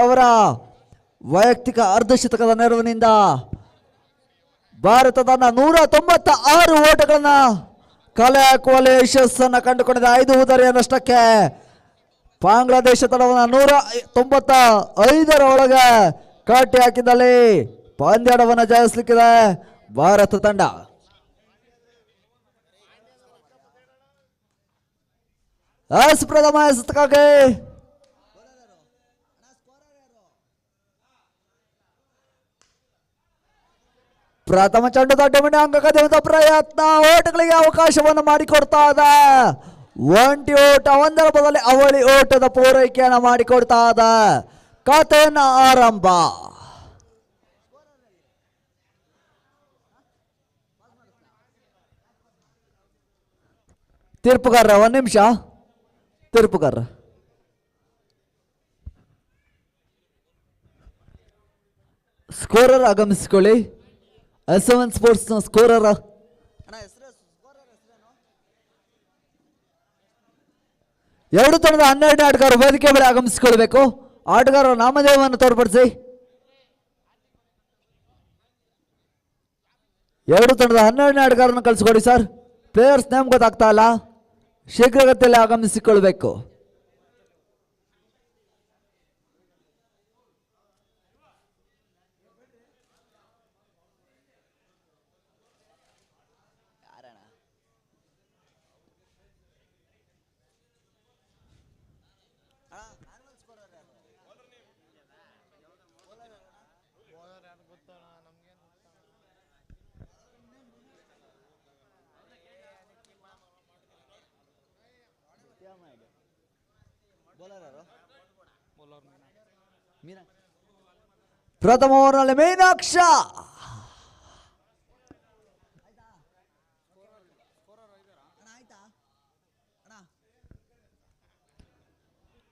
ಅವರ ವೈಯಕ್ತಿಕ ಅರ್ಧಶತಕದ ನೆರವಿನಿಂದ ಭಾರತ ತನ್ನ 196 ಓಟಗಳನ್ನ ಕಲೆ ಹಾಕುವಲ್ಲಿ ಯಶಸ್ಸನ್ನು ಕಂಡುಕೊಂಡಿದೆ. 5 ಉದರಿಯ ನಷ್ಟಕ್ಕೆ ಬಾಂಗ್ಲಾದೇಶ ತಂಡವನ್ನು 195 ಒಳಗೆ ಕಟ್ಟಿ ಹಾಕಿದಲ್ಲಿ ಪಂದ್ಯಾಟವನ್ನು ಜಯಿಸಲಿಕ್ಕಿದೆ ಭಾರತ ತಂಡ. ಪ್ರಥಮ ಎಸೆತಕ್ಕಾಗಿ ಪ್ರಥಮ ಚೆಂಡು ದೊಡ್ಡ ಅಂಗಕದ ಪ್ರಯತ್ನ ಓಟಗಳಿಗೆ ಅವಕಾಶವನ್ನು ಮಾಡಿಕೊಡ್ತಾ ಇದೆ. ಒಂಟಿ ಓಟ ಒಂದರ ಬದಲಿ ಅವಳಿ ಓಟದ ಪೂರೈಕೆಯನ್ನು ಮಾಡಿಕೊಡ್ತಾ ಇದೆ. ಕಥೆಯನ್ನ ಆರಂಭ. ತೀರ್ಪುಗಾರ 1 ನಿಮಿಷ. ತೀರ್ಪುಗಾರ ಸ್ಕೋರರ್ ಆಗಮಿಸಿಕೊಳ್ಳಿ. S7 ಸ್ಪೋರ್ಟ್ಸ್ ನ ಸ್ಕೋರರ್ 2 ತಂಡದ 12 ಆಟಗಾರರು ವೇದಿಕೆ ಮೇಲೆ ಆಗಮಿಸಿಕೊಳ್ಳಬೇಕು. ಆಟಗಾರರ ನಾಮಧೇಯವನ್ನು ತೋರ್ಪಡಿಸಿ. 2 ತಂಡದ 12 ಆಟಗಾರರನ್ನು ಕಳಿಸಿಕೊಡಿ ಸರ್. ಪ್ಲೇಯರ್ಸ್ ನೇಮ್ ಗೊತ್ತಾಗ್ತಾ ಇಲ್ಲ, ಶೀಘ್ರಗತಿಯಲ್ಲಿ ಆಗಮಿಸಿಕೊಳ್ಬೇಕು. ಪ್ರಥಮ ಓವರ್ನಲ್ಲಿ ಮೀನಾಕ್ಷ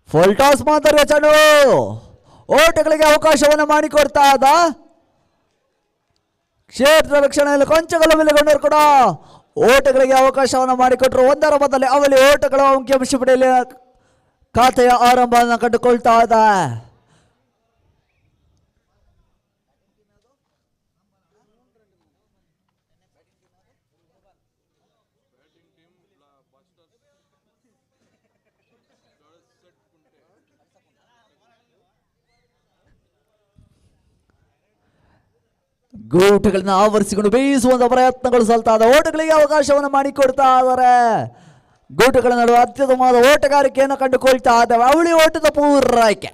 ಫುಲ್ ಟಾಸ್ ಮಾದರಿಯ ಚೆಂಡು ಓಟಗಳಿಗೆ ಅವಕಾಶವನ್ನು ಮಾಡಿಕೊಡ್ತಾ ಇದ್ದ. ಕ್ಷೇತ್ರ ರಕ್ಷಣೆಯಲ್ಲಿ ಕೊಂಚಗಳು ವಿಲಗೊಂಡರು ಕೂಡ ಓಟಗಳಿಗೆ ಅವಕಾಶವನ್ನು ಮಾಡಿಕೊಟ್ರು. ಒಂದರ ಬದಲಿ ಅವಳಿ ಓಟಗಳ ಅಂಕಿಅಂಶ ಪಡೆಯಲಿ ಖಾತೆಯ ಆರಂಭವನ್ನು ಕಂಡುಕೊಳ್ತಾ ಇದೆ. ಗೂಟಗಳನ್ನ ಆವರಿಸಿಕೊಂಡು ಬೇಯಿಸುವಂತ ಪ್ರಯತ್ನಗಳು ಸಲ್ತಾ ಇದೆ. ಓಟಗಳಿಗೆ ಅವಕಾಶವನ್ನು ಮಾಡಿಕೊಡ್ತಾ ಇದ್ದಾರೆ. ಗೂಟಗಳ ನಡುವೆ ಅತ್ಯುತ್ತಮವಾದ ಓಟಗಾರಿಕೆಯನ್ನು ಕಂಡುಕೊಳ್ತಾ ಇದ್ದಾವೆ. ಅವಳಿ ಓಟದ ಪೂರೈಕೆ.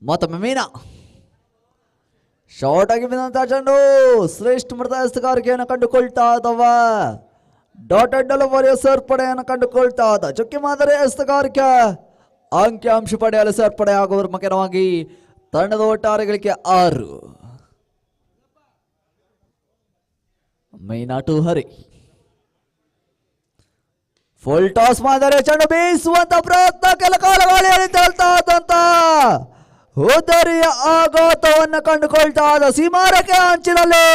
ಮತ್ತೊಮ್ಮೆ ಮೀನಾ ಶಾರ್ಟ್ ಆಗಿ ಬಿದ್ದಂತಹ ಚೆಂಡು ಶ್ರೇಷ್ಠ ಮಟ್ಟದ ಎಸೆಗಾರಿಕೆಯನ್ನು ಕಂಡುಕೊಳ್ತಾ ಇದ್ದಾವ. ಡಾಟೆಡ್ ಡೆಲಿವರಿಯ ಸೇರ್ಪಡೆಯನ್ನು ಕಂಡುಕೊಳ್ತಾ ಇದ್ದ. ಚುಕ್ಕಿ ಮಾದರಿ ಎಸೆಗಾರಿಕೆ ಅಂಕಿಅಂಶ ಪಡೆಯಲು ಸೇರ್ಪಡೆ ಆಗುವ ಮುಖ್ಯವಾಗಿ ತಂಡದ ಒಟ್ಟಾರೆ ಗಳಿಕೆ 6. ಮೀನಾ ಟು ಹರಿ. ಫುಲ್ ಟಾಸ್ ಮಾದರಿ ಚೆಂಡು ಬೀಸುವಂತ ಪ್ರಯತ್ನ ಕೆಲ ಕಾಲ ಗಾಳಿಯಲ್ಲಿ ತೇಲ್ತಾ ಇದ್ದಂತ ಉದರಿಯ ಆಘಾತವನ್ನು ಕಂಡುಕೊಳ್ತಾ ಇದ್ದ. ಸೀಮಾರಕ್ಕೆ ಅಂಚಿನಲ್ಲಿ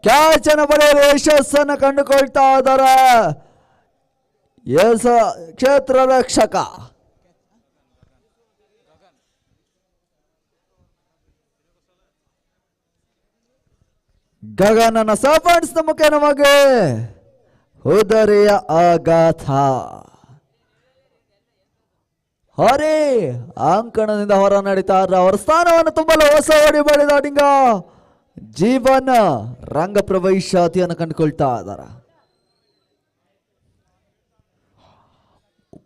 ಕ್ಯಾಚ್ ಅನ್ನು ಪಡೆಯಲು ಯಶಸ್ಸನ್ನು ಕಂಡುಕೊಳ್ತಾ ಇದ್ದಾರೆ ಕ್ಷೇತ್ರ ರಕ್ಷಕ ಗಗನನ ಸಫಾಣಿಸಿದ ಮುಖೇನವಾಗಿ ಉದರಿಯ ಆಘಾತ. ಹರಿ ಅಂಕಣದಿಂದ ಹೊರ ನಡೀತಾ ಇದ್ದಾರೆ. ಅವರ ಸ್ಥಾನವನ್ನು ತುಂಬಲು ಹೊಸ ಓಡಿ ಬಳಿದ ಡಿಂಗ ಜೀವನ ರಂಗ ಪ್ರವೇಶಾತಿಯನ್ನು ಕಂಡುಕೊಳ್ತಾ ಇದ್ದಾರೆ.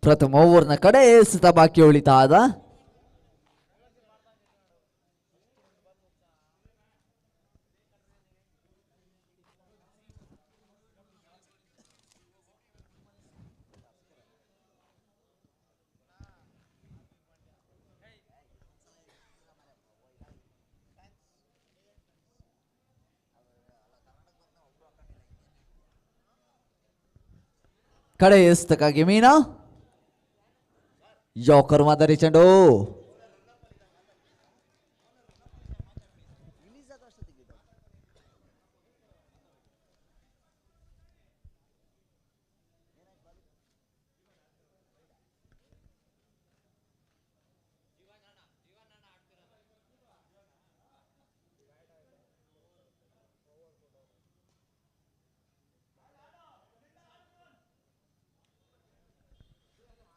ಪ್ರಥಮ ಓವರ್ನ ಕಡೆ ಎಸೆತ ಬಾಕಿ ಉಳಿತಾ ಇದ್ದ. ಕಡೆ ಎಸ್ತಕ್ಕಾಗಿ ಮೀನಾ ಯೋಕರ್ ಮಾದರಿ ಚೆಂಡು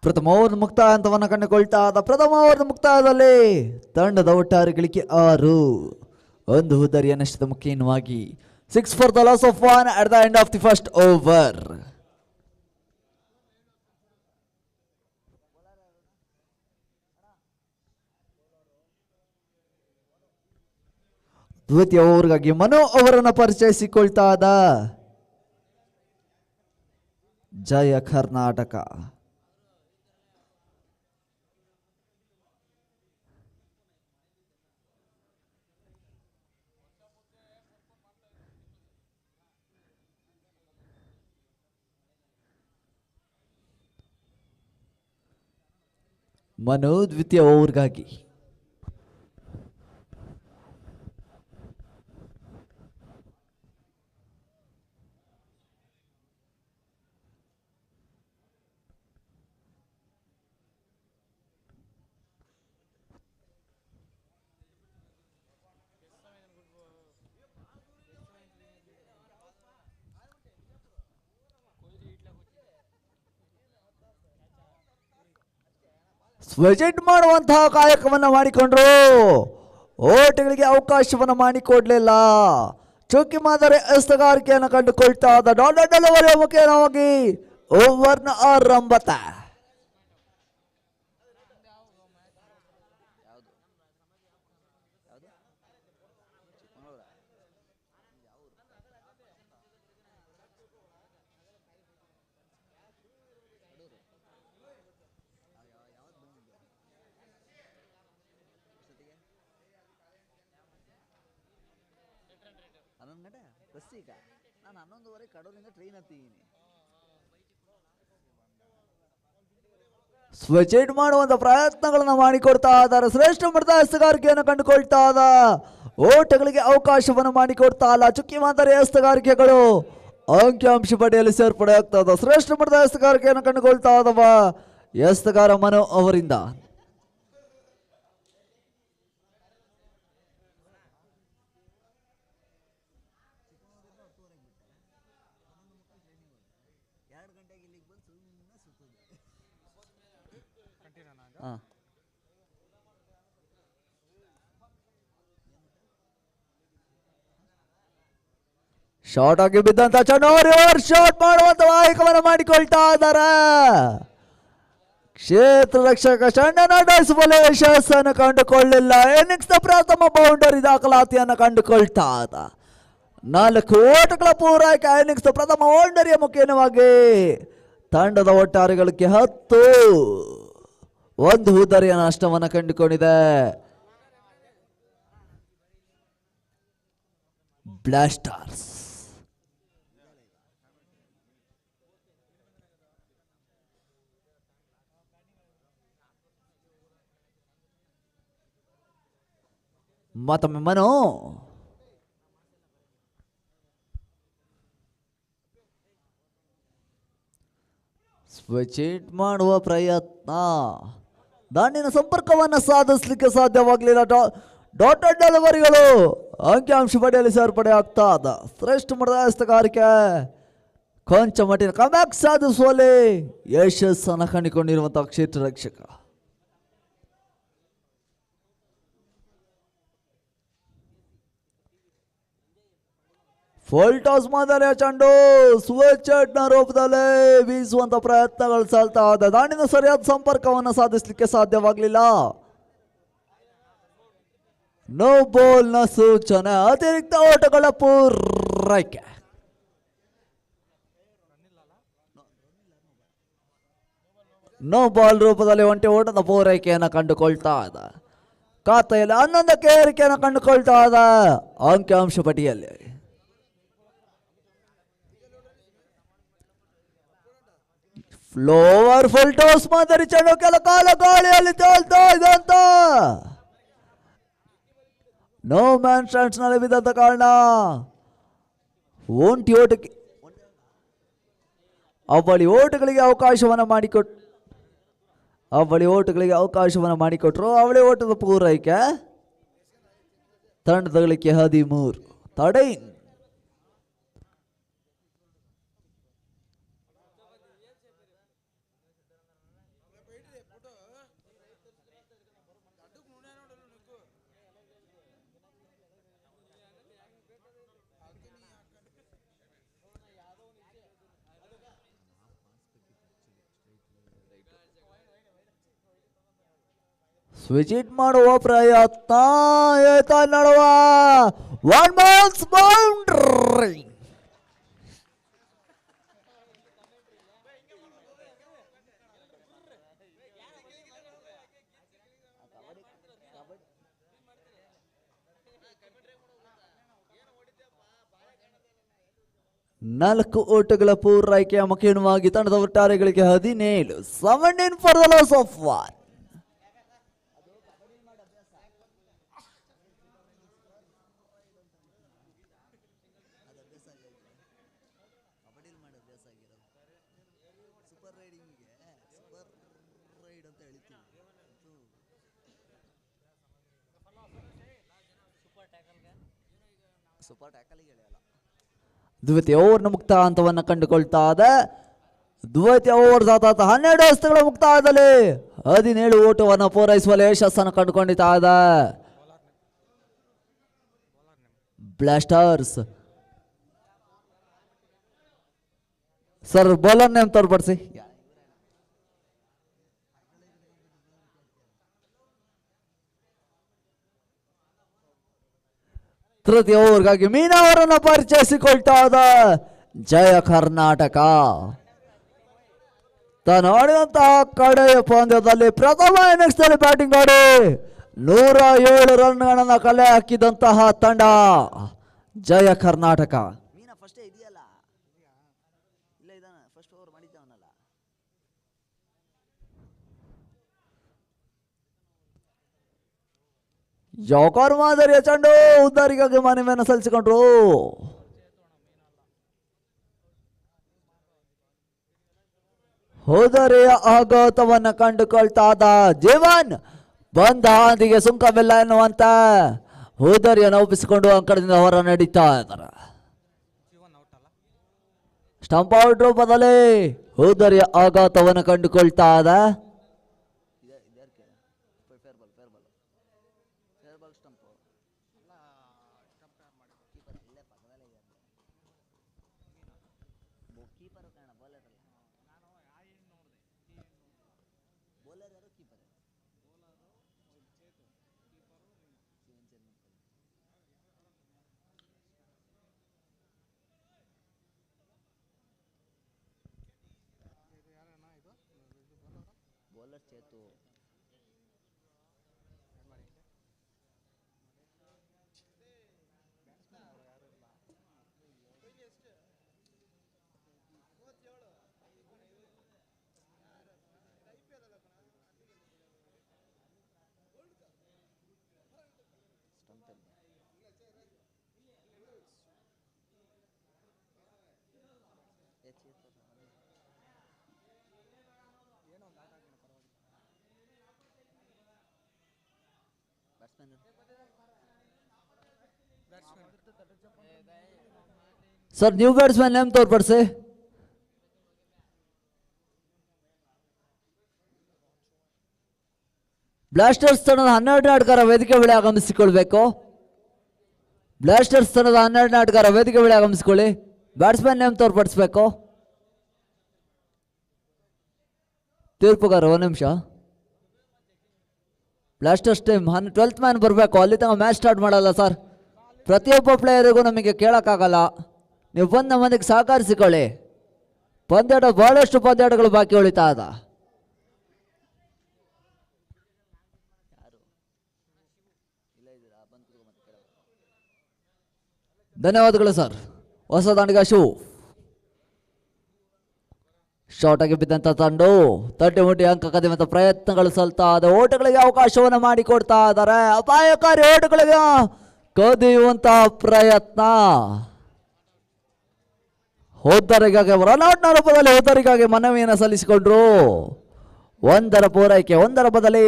ಪ್ರಥಮ ಓವರ್ ಮುಕ್ತಾಯ ಹಂತವನ್ನು ಕಂಡುಕೊಳ್ತಾ ಪ್ರಥಮ ಓವರ್ ಮುಕ್ತಾಯದಲ್ಲಿ ತಂಡದ ಒಟ್ಟಾರೆ ಗಳಿಕೆ 6 ಒಂದು ಹುದ್ದರಿಯ ನಷ್ಟದ ಮುಖ್ಯವಾಗಿ 6 for the loss of 1 at the end of the first over. ದ್ವಿತೀಯ ಓವರ್ಗಾಗಿ ಮನು ಅವರನ್ನು ಪರಿಚಯಿಸಿಕೊಳ್ತಾ ಜಯ ಕರ್ನಾಟಕ. ಮನು ದ್ವಿತೀಯ ಓವರ್ಗಾಗಿ ಸ್ವೆಜೆಟ್ ಮಾಡುವಂತಹ ಕಾಯಕವನ್ನು ಮಾಡಿಕೊಂಡ್ರು. ಓಟಗಳಿಗೆ ಅವಕಾಶವನ್ನು ಮಾಡಿಕೊಡ್ಲಿಲ್ಲ. ಚುಕ್ಕಿ ಮಾದರಿ ಎಸ್ತಗಾರಿಕೆಯನ್ನು ಕಂಡುಕೊಳ್ತಾ ಡಾಲರ್ ಮುಖೇನವಾಗಿ ಓವರ್ನ ಆರಂಭತ. ನಾನು 11:30 ಕಡೂರಿಂದ ಟ್ರೈನ್ ಹತ್ತಿದ್ದೀನಿ. ಸ್ವಿಚ್ ಮಾಡುವಂತ ಪ್ರಯತ್ನಗಳನ್ನು ಮಾಡಿಕೊಡ್ತಾ ಇದ್ದಾರೆ. ಶ್ರೇಷ್ಠ ಮಟ್ಟದ ಎಸ್ತಗಾರಿಕೆಯನ್ನು ಕಂಡುಕೊಳ್ತಾ ಓಟಗಳಿಗೆ ಅವಕಾಶವನ್ನು ಮಾಡಿಕೊಡ್ತಾ ಇಲ್ಲ. ಚುಕ್ಕಿ ಮಾದರಿ ಎಸ್ತಗಾರಿಕೆಗಳು ಅಂಕಿಅಂಶ ಪಡೆಯಲು ಸೇರ್ಪಡೆ ಆಗ್ತಾ ಇದೆ. ಶ್ರೇಷ್ಠ ಮಟ್ಟದ ಎಸ್ತಗಾರಿಕೆಯನ್ನು ಕಂಡುಕೊಳ್ತಾ ಇದ್ದವ ಎಸ್ತಗಾರ ಮನು ಅವರಿಂದ. ಶಾರ್ಟ್ ಆಗಿ ಬಿದ್ದಂತ ಚನ್ನೋರ್ ಶಾರ್ಟ್ ಮಾಡುವಂತ ವಾಯಕವನ್ನು ಮಾಡಿಕೊಳ್ತಾ ಇದ್ದಾರೆ. ಕ್ಷೇತ್ರ ರಕ್ಷಕ ಚಂಡನ ಡೈಸ್ಬಲ್ ಯಶಸ್ಸನ್ನು ಕಂಡುಕೊಳ್ಳಿಲ್ಲ. ಇನ್ನಿಂಗ್ಸ್ ಪ್ರಥಮ ಬೌಂಡರಿ ದಾಖಲಾತಿಯನ್ನು ಕಂಡುಕೊಳ್ತಾ ಇದ್ದ. 4 ಓಟಗಳ ಪೂರೈಕೆ ಇನ್ನಿಂಗ್ಸ್ ಪ್ರಥಮ ಬೌಂಡರಿಯ ಮುಖೇನವಾಗಿ ತಂಡದ ಒಟ್ಟಾರೆಗಳಿಗೆ 10 ಒಂದು ಹುದ್ದರಿಯ ನಷ್ಟವನ್ನು ಕಂಡುಕೊಂಡಿದೆ. ಬ್ಲಾಸ್ಟರ್ಸ್ ಮತ್ತೊಮ್ಮೆ ಮನು ಸ್ವಿಚ್ ಮಾಡುವ ಪ್ರಯತ್ನ. ದಾಂಡಿನ ಸಂಪರ್ಕವನ್ನು ಸಾಧಿಸಲಿಕ್ಕೆ ಸಾಧ್ಯವಾಗಲಿಲ್ಲ. ಡಾಟೆಡ್ ಡೆಲಿವರಿಗಳು ಅಂಕಿಅಂಶ ಪಡೆಯಲು ಸೇರ್ಪಡೆ ಆಗ್ತಾ ಇದ್ದ. ಶ್ರೇಷ್ಠ ಮಟ್ಟದ ಎಸ್ತಗಾರಿಕೆ ಕೊಂಚ ಮಟ್ಟಿನ ಕಮ್ಯಾಕ್ ಸಾಧಿಸುವಲ್ಲಿ ಯಶಸ್ಸನ್ನು ಕಂಡುಕೊಂಡಿರುವಂತಹ ಕ್ಷೇತ್ರ ರಕ್ಷಕ. ಫುಲ್ ಟಾಸ್ ಮಾದರಿಯ ಚೆಂಡು ಸ್ವಿಚ್ ನ ರೂಪದಲ್ಲಿ ಬೀಸುವಂತ ಪ್ರಯತ್ನಗಳು ಸಾಲ್ತಾ ಇದೆ. ದಾಂಡಿನ ಸರಿಯಾದ ಸಂಪರ್ಕವನ್ನು ಸಾಧಿಸಲಿಕ್ಕೆ ಸಾಧ್ಯವಾಗಲಿಲ್ಲ. ನೋ ಬಾಲ್ ನ ಸೂಚನೆ. ಅತಿರಿಕ್ತ ಓಟಗಳ ಪೂರೈಕೆ. ನೋ ಬಾಲ್ ರೂಪದಲ್ಲಿ ಒಂಟಿ ಓಟದ ಪೂರೈಕೆಯನ್ನು ಕಂಡುಕೊಳ್ತಾ ಇದೆ. ಖಾತೆಯಲ್ಲಿ 11ಕ್ಕೆ ಏರಿಕೆಯನ್ನು ಕಂಡುಕೊಳ್ತಾ ಇದೆ ಅಂಕಿಅಂಶ ಪಟ್ಟಿಯಲ್ಲಿ. ಫ್ಲೋವರ್ ಫುಲ್ ಟಾಸ್ ಮಾದರಿ ಚೆಂಡು ಕೆಲ ಕಾಲ ಗಾಳಿಯಲ್ಲಿ ತೇಲ್ತಾ ಇದೆ ಅಂತ ನೋ ಮ್ಯಾನ್ ಸ್ಟ್ಯಾಂಡ್ಸ್ ನಲ್ಲಿ ಬಿದ್ದಂತ ಕಾರಣ ಒಂಟಿ ಓಟಕ್ಕೆ ಅವಳಿ ಓಟಗಳಿಗೆ ಅವಕಾಶವನ್ನು ಮಾಡಿಕೊಟ್ರು ಅವಳಿ ಓಟದ ಪೂರೈಕೆ ತಂಡದಗಳಿಗೆ 13 ತಡೆ. ಸ್ವಿಚಿಟ್ ಮಾಡುವ ಪ್ರಯತ್ನ ನಡುವ ಒನ್ ಬಾಲ್ಸ್ ಬೌಂಡ್ರಿ. ನಾಲ್ಕು ಓಟಗಳ ಪೂರೈಕೆಯ ಮುಖೇನವಾಗಿ ತಂಡದ ಒಟ್ಟಾರೆಗಳಿಗೆ 17 17 ಫಾರ್ ದ ಲಾಸ್ ಆಫ್ 1. ದ್ವಿತೀಯ ಓವರ್ನ ಮುಕ್ತ ಹಂತವನ್ನು ಕಂಡುಕೊಳ್ತಾ ಇದೆ. ದ್ವಿತೀಯ ಓವರ್ 12 ಎಸೆತಗಳ ಮುಕ್ತಾಯದಲ್ಲಿ 17 ಓಟವನ್ನು ಪೂರೈಸುವಲ್ಲಿ ಯಶಸ್ಸನ್ನು ಕಂಡುಕೊಂಡಿತಾ ಇದೆ ಬ್ಲಾಸ್ಟರ್ಸ್. ಸರ್ ಬೌಲರ್ ನೇಮ್ ತೋರ್ಪಡಿಸಿ. ತೃತೀಯ ಓವರ್ಗಾಗಿ ಮೀನಾ ಅವರನ್ನು ಪರಿಚಯಿಸಿಕೊಳ್ತಾ ಇದ್ದ ಜಯ ಕರ್ನಾಟಕ. ತಾನು ಆಡಿದಂತಹ ಕಡೆಯ ಪಂದ್ಯದಲ್ಲಿ ಪ್ರಥಮ ಇನ್ನಿಂಗ್ಸ್ ನಲ್ಲಿ ಬ್ಯಾಟಿಂಗ್ ಆಡಿ 107 ರನ್ಗಳನ್ನು ಕಲೆ ಹಾಕಿದಂತಹ ತಂಡ ಜಯ ಕರ್ನಾಟಕ. ಜೋಕರ್ ಮಾದರಿಯ ಚೆಂಡು ಉದ್ದಾರಿಗಾಗಿ ಮನವಿಯನ್ನು ಸಲ್ಲಿಸಿಕೊಂಡ್ರು. ಹೋದರೆಯ ಆಘಾತವನ್ನು ಕಂಡುಕೊಳ್ತಾ ಇದ್ದ ಜೀವನ್ ಬಂದ ಹಾದಿಗೆ ಸುಂಕವಿಲ್ಲ ಎನ್ನುವಂತ ಹೋದರಿಯನ್ನು ಒಪ್ಪಿಸಿಕೊಂಡು ಅಂಕಣದಿಂದ ಹೊರ ನಡೀತಾ ಇದ್ದಾರೆ. ಸ್ಟಂಪ್ ಔಟ್ ರೂಪದಲ್ಲಿ ಹೋದರಿಯ ಆಘಾತವನ್ನು ಕಂಡುಕೊಳ್ತಾ ಇದೆ. ಸರ್ ನ್ಯೂ ಬ್ಯಾಟ್ಸ್ಮನ್ ನೇಮ್ ತೋರ್ಪಡಿಸಿ. ಬ್ಲಾಸ್ಟರ್ಸ್ ತಂಡದ 12 ಆಟಗಾರ ವೇದಿಕೆ ಬಳಿ ಆಗಮಿಸಿಕೊಳ್ಬೇಕು. ಬ್ಲಾಸ್ಟರ್ಸ್ ತಂಡದ 12 ಆಟಗಾರ ವೇದಿಕೆ ಬಳಿ ಆಗಮಿಸಿಕೊಳ್ಳಿ. Batsman name ತೋರ್ಪಡಿಸಬೇಕು. ತೀರ್ಪುಗಾರ 1 ನಿಮಿಷ. ಬ್ಲಾಸ್ಟರ್ಸ್ ಟೀಮ್ 12th ಮ್ಯಾನ್ ಬರಬೇಕು. ಅಲ್ಲಿ ತನಕ ಮ್ಯಾಚ್ ಸ್ಟಾರ್ಟ್ ಮಾಡಲ್ಲ ಸರ್. ಪ್ರತಿಯೊಬ್ಬ ಪ್ಲೇಯರಿಗೂ ನಮಗೆ ಕೇಳೋಕ್ಕಾಗಲ್ಲ. ನೀವು ಬಂದ ಮಂದಿಗೆ ಸಹಕರಿಸಿಕೊಳ್ಳಿ. ಬಹಳಷ್ಟು ಪಂದ್ಯಾಟಗಳು ಬಾಕಿ ಉಳಿತಾ ಇದ್ದ. ಧನ್ಯವಾದಗಳು ಸರ್. ಹೊಸ ದಾಂಡಿಗ ಶಾರ್ಟ್ ಆಗಿ ಬಿದ್ದಂತ ತಂಡು ತಟ್ಟಿ ಮುಟ್ಟಿ ಅಂಕ ಕದಿಯುವಂತ ಪ್ರಯತ್ನಗಳು ಸಲ್ತಾ ಇದೆ. ಓಟಗಳಿಗೆ ಅವಕಾಶವನ್ನು ಮಾಡಿಕೊಡ್ತಾ ಇದ್ದಾರೆ. ಅಪಾಯಕಾರಿ ಓಟಗಳಿಗೆ ಕದಿಯುವಂತ ಪ್ರಯತ್ನ. ಹೋದರಿಗಾಗಿ ರನ್ಔಟ್ ರೂಪದಲ್ಲಿ ಹೋದರಿಗಾಗಿ ಮನವಿಯನ್ನು ಸಲ್ಲಿಸಿಕೊಂಡ್ರು. ಒಂದರ ಪೂರೈಕೆ, ಒಂದರ ಬದಲಿ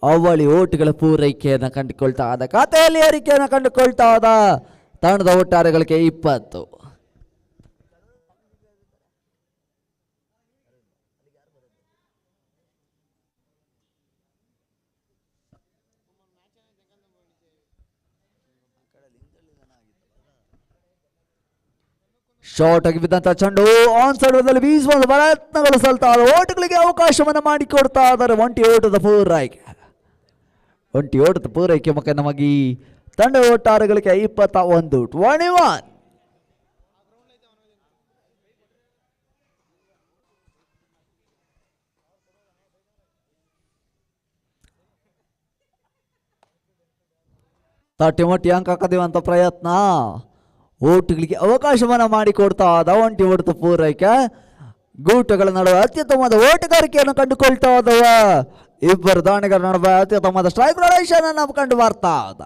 ಅವಳಿ ಓಟುಗಳ ಪೂರೈಕೆಯನ್ನು ಕಂಡುಕೊಳ್ತಾ ಇದ್ದ, ಖಾತೆಯಲ್ಲಿ ಏರಿಕೆಯನ್ನು ಕಂಡುಕೊಳ್ತಾ ಇದ್ದ ತಂಡದ ಒಟ್ಟಾರೆಗಳಿಗೆ 20. ಶಾರ್ಟ್ ಆಗಿ ಬಿದ್ದಂತ ಚೆಂಡು ಆನ್ ಸೈಡ್ ಬೀಸುವ ಪ್ರಯತ್ನಗಳು ಸಲ್ತಾ ಓಟಗಳಿಗೆ ಅವಕಾಶವನ್ನು ಮಾಡಿಕೊಡ್ತಾ ಇದ್ದಾರೆ. ಒಂಟಿ ಓಟದ ಪೂರೈಕೆ ಮುಖೇನವಾಗಿ ತಂಡ ಒಟ್ಟಾರೆಗಳಿಗೆ 21. ತಟ್ಟಿ ಮೊಟ್ಟಿ ಅಂಕ ಕದಿಯುವಂತ ಪ್ರಯತ್ನ. ಓಟುಗಳಿಗೆ ಅವಕಾಶವನ್ನು ಮಾಡಿಕೊಡ್ತಾ ಇದ್ದ ಒಂಟಿ ಓಟದ ಪೂರೈಕೆ. ಗೂಟಗಳ ನಡುವೆ ಅತ್ಯುತ್ತಮವಾದ ಓಟಗಾರಿಕೆಯನ್ನು ಕಂಡುಕೊಳ್ತಾ ಇದ್ದವ. ಇಬ್ಬರು ದಾಣಿಗರ ನಡುವೆ ಅತ್ಯುತ್ತಮವಾದ ಸ್ಟ್ರೈಕ್ ರೊಟೇಷನ್ ಅನ್ನು ಕಂಡು ಬರ್ತಾ ಇದ್ದ.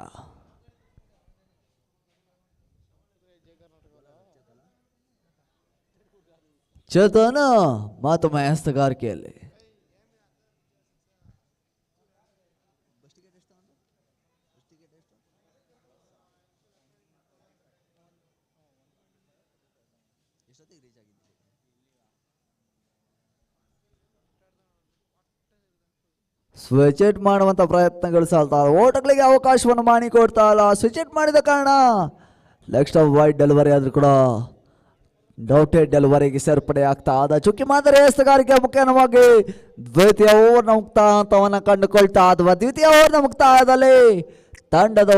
ಚೇತನ ಮತ್ತೊಮ್ಮೆ ಎಸ್ತಗಾರಿಕೆಯಲ್ಲಿ ಸ್ವಿಚ್ ಮಾಡುವಂತ ಪ್ರಯತ್ನಗಳು ಸಾಲ್ತಾ, ಓಟಗಳಿಗೆ ಅವಕಾಶವನ್ನು ಮಾಡಿಕೊಡ್ತಾ ಇಲ್ಲ. ಸ್ವಿಚ್ ಮಾಡಿದ ಕಾರಣ ನೆಕ್ಸ್ಟ್ ವೈಡ್ ಡೆಲಿವರಿ ಆದ್ರೂ ಕೂಡ ಡೌಟೆಡ್ ಡೆಲಿವರಿಗೆ ಸೇರ್ಪಡೆ ಆಗ್ತಾ ಅದ. ಚುಕ್ಕಿ ಮಾದರಿ ಎಸ್ತಗಾರಿಕೆ ಮುಖ್ಯವಾಗಿ ದ್ವಿತೀಯ ಓವರ್ನ ಮುಕ್ತಾಂತವನ್ನು ಕಂಡುಕೊಳ್ತಾ ಅಥವಾ ದ್ವಿತೀಯ ಓವರ್ನ ಮುಕ್ತಾಯದಲ್ಲಿ ತಂಡದ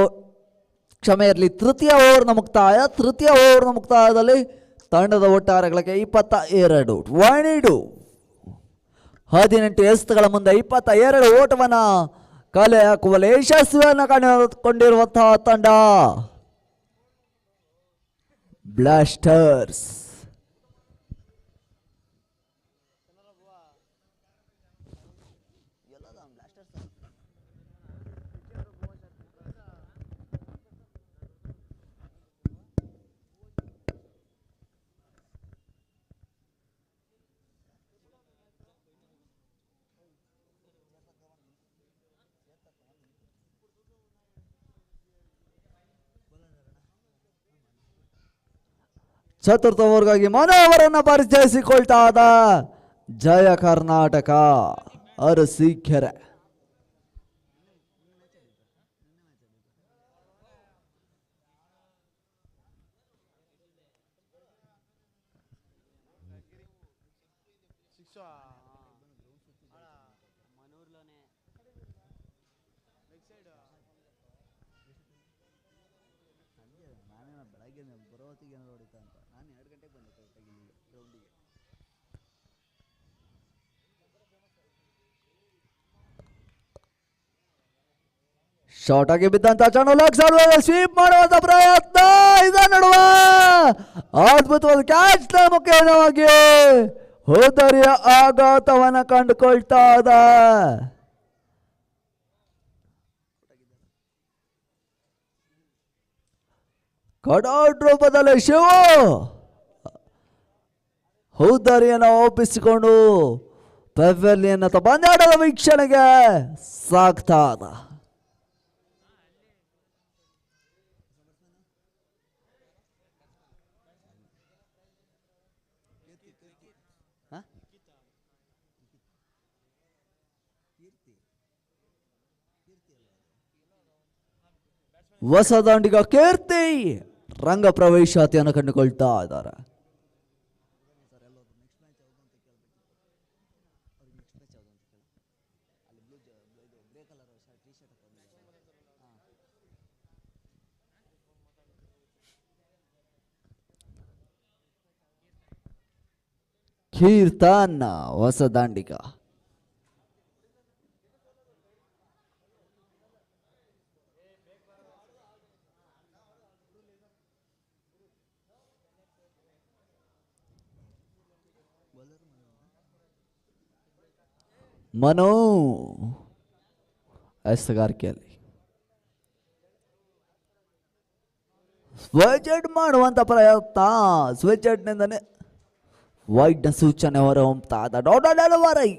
ಕ್ಷಮೆ ಇರಲಿ ತೃತೀಯ ಓವರ್ನ ಮುಕ್ತಾಯದಲ್ಲಿ ತಂಡದ ಒಟ್ಟಾರೆಗಳಿಗೆ 22. 18 ಎಸ್ತುಗಳ ಮುಂದೆ 22 ಓಟವನ್ನು ಕಲೆ ಹಾಕುವಲ್ಲಿ ಯಶಸ್ವಿಯನ್ನು ಕಂಡುಕೊಂಡಿರುವಂತಹ ತಂಡ ಬ್ಲಾಸ್ಟರ್ಸ್. ಚತುರ್ಥ ಓವರ್ಗಾಗಿ ಮನೋವರನ್ನು ಪರಿಚಯಿಸಿಕೊಳ್ತಾ ಇದ್ದ ಜಯ ಕರ್ನಾಟಕ ಅರಸೀಕೆರೆ. ಶಾರ್ಟ್ ಆಗಿ ಬಿದ್ದಂತ ಚೆಂಡು ಸ್ವೀಪ್ ಮಾಡುವಂತ ಪ್ರಯತ್ನ. ಇದರ ನಡುವೆ ಅದ್ಭುತವಾದ ಕ್ಯಾಚ್ ಮುಖೇನವಾಗಿ ಹೋದರಿಯ ಆಘಾತವನ್ನು ಕಂಡುಕೊಳ್ತಾ ಇದ್ದ. ಕಡೌಟ್ ರೂಪದಲ್ಲಿ ಶಿವ ಹೌದರಿಯನ್ನು ಒಪ್ಪಿಸಿಕೊಂಡು ಪೆವೆಲಿಯನ್ ಅಥವಾ ಪಂದ್ಯಾಟದ ವೀಕ್ಷಣೆಗೆ ಸಾಗ್ತಾ ಇದ್ದ. ಹೊಸ ದಾಂಡಿಗ ಕೀರ್ತಿ ರಂಗ ಪ್ರವೇಶಾತಿಯನ್ನು ಕಂಡುಕೊಳ್ತಾ ಇದ್ದಾರೆ. ಕೀರ್ತನ್ ಹೊಸ ದಾಂಡಿಗ ಮನು ಎಸ್ತಗಾರಿಕೆಯಲ್ಲಿ ಸ್ವಿಚ್ ಮಾಡುವಂತ ಪ್ರಯತ್ನ, ಸ್ವಿಚ್ ನಿಂದನೇ ವೈಡ್ನ ಸೂಚನೆ ಹೊರ ಹೊಮ್ತಾದ ಡಾಡಲವರೈ.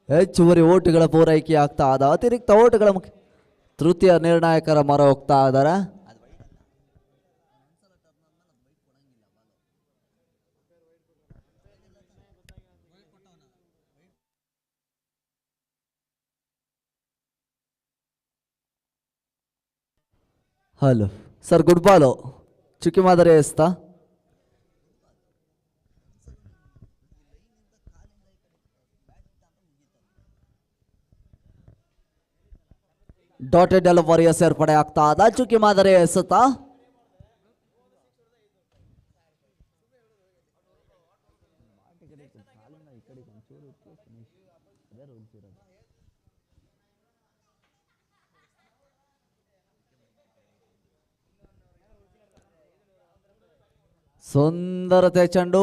ಹೆಚ್ಚುವರಿ ಓಟುಗಳ ಪೂರೈಕೆ ಆಗ್ತಾ ಅದ, ಅತಿರಿಕ್ತ ಓಟುಗಳ ತೃತೀಯ ನಿರ್ಣಾಯಕರ ಮೊರೆ ಹೋಗ್ತಾ ಇದಾರ. ಹಲೋ ಸರ್, ಗುಡ್ ಬಾಲು ಚುಕ್ಕಿ ಮಾದರಿ ಎಸ್ತಾ ಡಾಟೆಡ್ ಡೆಲಿವರಿಯ ಸೇರ್ಪಡೆ ಆಗ್ತಾ ಅದ. ಚುಕ್ಕಿ ಮಾದರಿ ಎಸುತ್ತಾ ಸುಂದರತೆ ಚೆಂಡು,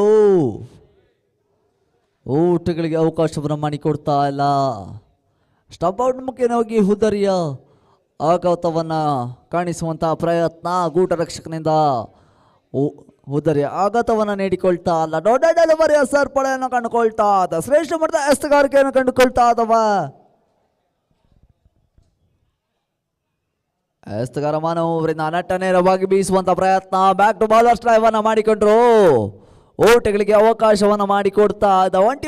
ಊಟಗಳಿಗೆ ಅವಕಾಶವನ್ನು ಮಾಡಿಕೊಡ್ತಾ ಇಲ್ಲ. ಸ್ಟಂಪ್ಔಟ್ ಮುಖ್ಯವಾಗಿ ಹುದರಿಯ ಆಘಾತವನ್ನ ಕಾಣಿಸುವಂತಹ ಪ್ರಯತ್ನ, ಗೂಟ ರಕ್ಷಕನಿಂದ ಹುದರಿಯ ಆಘಾತವನ್ನ ನೀಡಿಕೊಳ್ತಾ ಅಲ್ಲ. ದೊಡ್ಡ ಡೆಲಿವರಿಯ ಸೇರ್ಪಡೆಯನ್ನು ಕಂಡುಕೊಳ್ತಾ ಅದ, ಶ್ರೇಷ್ಠ ಮಟ್ಟದ ಎಸ್ತಗಾರಿಕೆಯನ್ನು ಕಂಡುಕೊಳ್ತಾ ಅದವ. ಎಸ್ತಗಾರ ಮಾನವರಿಂದ ನಟ್ಟ ನೇರವಾಗಿ ಬೀಸುವಂತ ಪ್ರಯತ್ನ, ಬ್ಯಾಕ್ ಟು ಬಾಲರ್ ಡ್ರೈವ್ ಅನ್ನ ಮಾಡಿಕೊಂಡ್ರು. ಓಟಗಳಿಗೆ ಅವಕಾಶವನ್ನು ಮಾಡಿಕೊಡ್ತಾ ಇದ್ದ. ಒಂಟಿ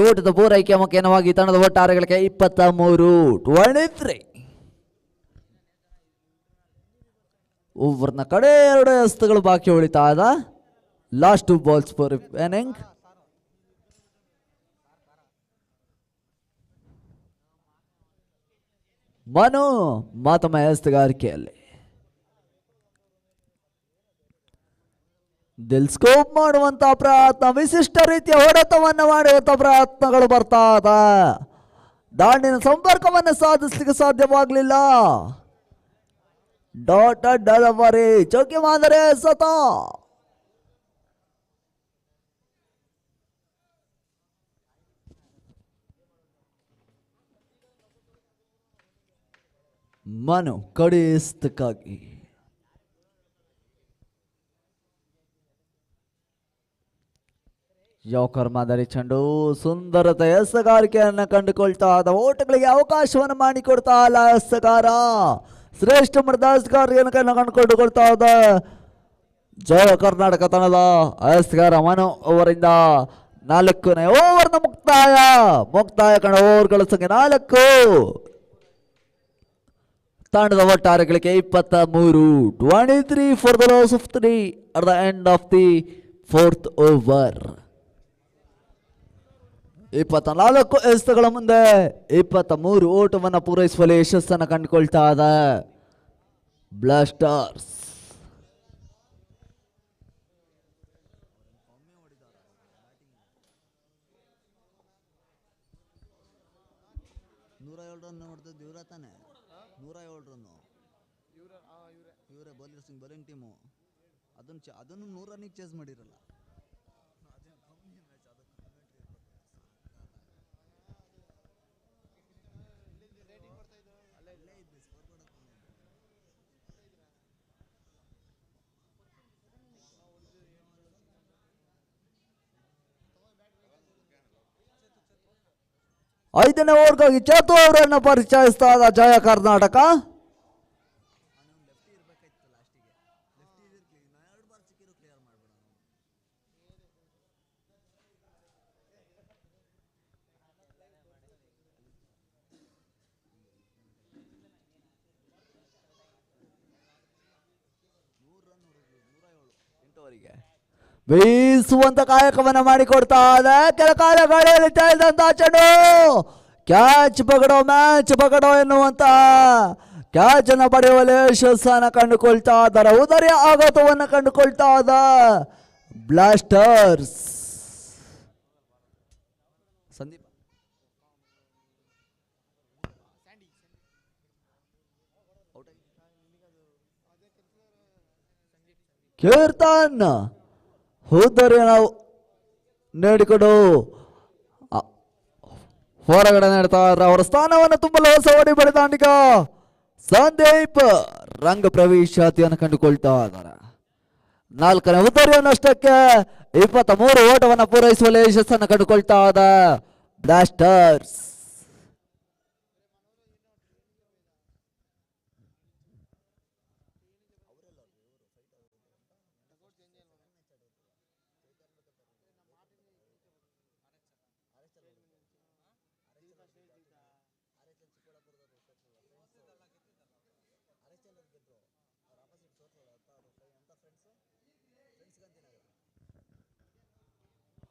ಓಟದ ಪೂರೈಕೆ ಮುಖ್ಯವಾಗಿ ತಂಡದ ಒಟ್ಟಾರೆಗಳಿಗೆ 23-23. ಓವರ್ನ ಕಡೆ 2 ಎಸ್ತುಗಳು ಬಾಕಿ ಉಳಿತಾ ಇದ್ದ. Last 2 balls for inning. Manu ಮತ್ತೊಮ್ಮೆ ಎಸ್ತುಗಾರಿಕೆಯಲ್ಲಿ ದಿಲ್ಸ್ಕೋಪ್ ಮಾಡುವಂತ ಪ್ರಯತ್ನ, ವಿಶಿಷ್ಟ ರೀತಿಯ ಹೊಡೆತವನ್ನು ಮಾಡುವಂತ ಪ್ರಯತ್ನಗಳು ಬರ್ತಾ ಇದ. ದಾಂಡಿನ ಸಂಪರ್ಕವನ್ನು ಸಾಧಿಸಲಿಕ್ಕೆ ಸಾಧ್ಯವಾಗಲಿಲ್ಲ. ಡಾಟೆಡ್ ಡೆಲಿವರಿ, ಚೌಕಿ ಮಾದರಿ ಎಸೆತ. ಮನು ಕಡಿಸ್ತಕ್ಕಾಗಿ ಯೋಕರ್ ಮಾದರಿ ಚೆಂಡು, ಸುಂದರತೆ ಎಸಗಾರಿಕೆಯನ್ನು ಕಂಡುಕೊಳ್ತಾ ಇದ್ದ. ಓಟಗಳಿಗೆ ಅವಕಾಶವನ್ನು ಮಾಡಿಕೊಡ್ತಾ ಇಲ್ಲ ಎಸಗಾರ. ಶ್ರೇಷ್ಠ ಮಟ್ಟದ ಎಸಗಾರಿಕೆಯನ್ನು ಕಂಡುಕೊಳ್ತಾ ಇದ್ದ ಜಯ ಕರ್ನಾಟಕ ತಂಡದ ಎಸಗಾರ ಮನು ಅವರಿಂದ 4ನೇ ಓವರ್ನ ಮುಕ್ತಾಯ ಕಂಡ ಓವರ್ಗಳ ಸಂಖ್ಯೆ 4. ತಂಡದ ಒಟ್ಟಾರೆಗಳಿಗೆ 23-23 for the loss of 3 at the end of the 4th over. 24 ಎಸೆತಗಳ ಮುಂದೆ 23 ಓಟವನ್ನು ಪೂರೈಸುವಲ್ಲಿ ಯಶಸ್ಸನ್ನು ಕಂಡುಕೊಳ್ತಾ ಇದ್ದ ಬ್ಲಾಸ್ಟರ್ಸ್. ಬೌಲಿಂಗ್ ಟೀಮು ಅದನ್ನು 100 ರನ್ನಿಗೆ ಚೇಸ್ ಮಾಡಿರಲ್ಲ. ಐದನೇ ಓವರ್ಗಾಗಿ ಚೇತು ಅವರನ್ನು ಪರಿಚಯಿಸ್ತಾ ಇದ್ದ ಜಯ ಕರ್ನಾಟಕ. ಬೀಸುವಂತ ಕಾಯಕವನ್ನ ಮಾಡಿಕೊಡ್ತಾ ಇದೆ. ಕೆಲ ಕಾಲ ಗಾಳಿಯಲ್ಲಿ ತೇಲಿದಂತ ಚೆಂಡು, ಕ್ಯಾಚ್ ಪಕಡೋ ಮ್ಯಾಚ್ ಪಕಡೋ ಎನ್ನುವಂತ ಕ್ಯಾಚ್ ಅನ್ನು ಪಡೆಯುವಲ್ಲಿ ಯಶಸ್ಸನ್ನು ಕಂಡುಕೊಳ್ತಾ ಇದ್ದಾರೆ. ಉದರಿಯ ಆಘಾತವನ್ನು ಕಂಡುಕೊಳ್ತಾ ಇದ್ದ ಬ್ಲಾಸ್ಟರ್ಸ್. ಸಂದೀಪ್ ಕೀರ್ತನ್ ಉದರಿನ ನೀಡಿಕೊಂಡು ಹೊರಗಡೆ ನೀಡ್ತಾ ಇದ್ದಾರೆ. ಅವರ ಸ್ಥಾನವನ್ನು ತುಂಬಲು ಹೊಸ ಓಡಿ ಬಡಿದಾಂಡಿಗ ಸಂದೀಪ್ ರಂಗ ಪ್ರವೇಶಾತಿಯನ್ನು ಕಂಡುಕೊಳ್ತಾ ಇದ್ದಾರೆ. 4ನೇ ಉತ್ತರಿಯನ್ನಷ್ಟಕ್ಕೆ 23 ಓಟವನ್ನು ಪೂರೈಸುವಲ್ಲಿ ಯಶಸ್ಸನ್ನು ಕಂಡುಕೊಳ್ತಾ ಇದ್ದ ಬ್ಲಾಸ್ಟರ್ಸ್.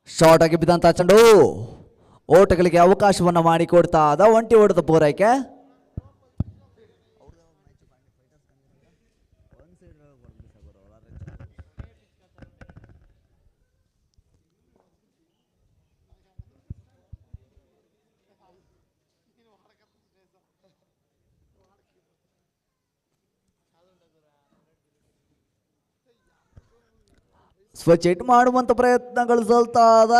ಶಾರ್ಟ್ ಆಗಿ ಬಿದ್ದಂತ ಚೆಂಡು ಓಟಗಳಿಗೆ ಅವಕಾಶವನ್ನು ಮಾಡಿಕೊಡ್ತಾ ಅದ ಒಂಟಿ ಓಟದ ಪೂರೈಕೆ. ಸ್ವಚ್ ಹಿಟ್ ಮಾಡುವಂತ ಪ್ರಯತ್ನಗಳು ಸಲ್ತಾ ಅದ.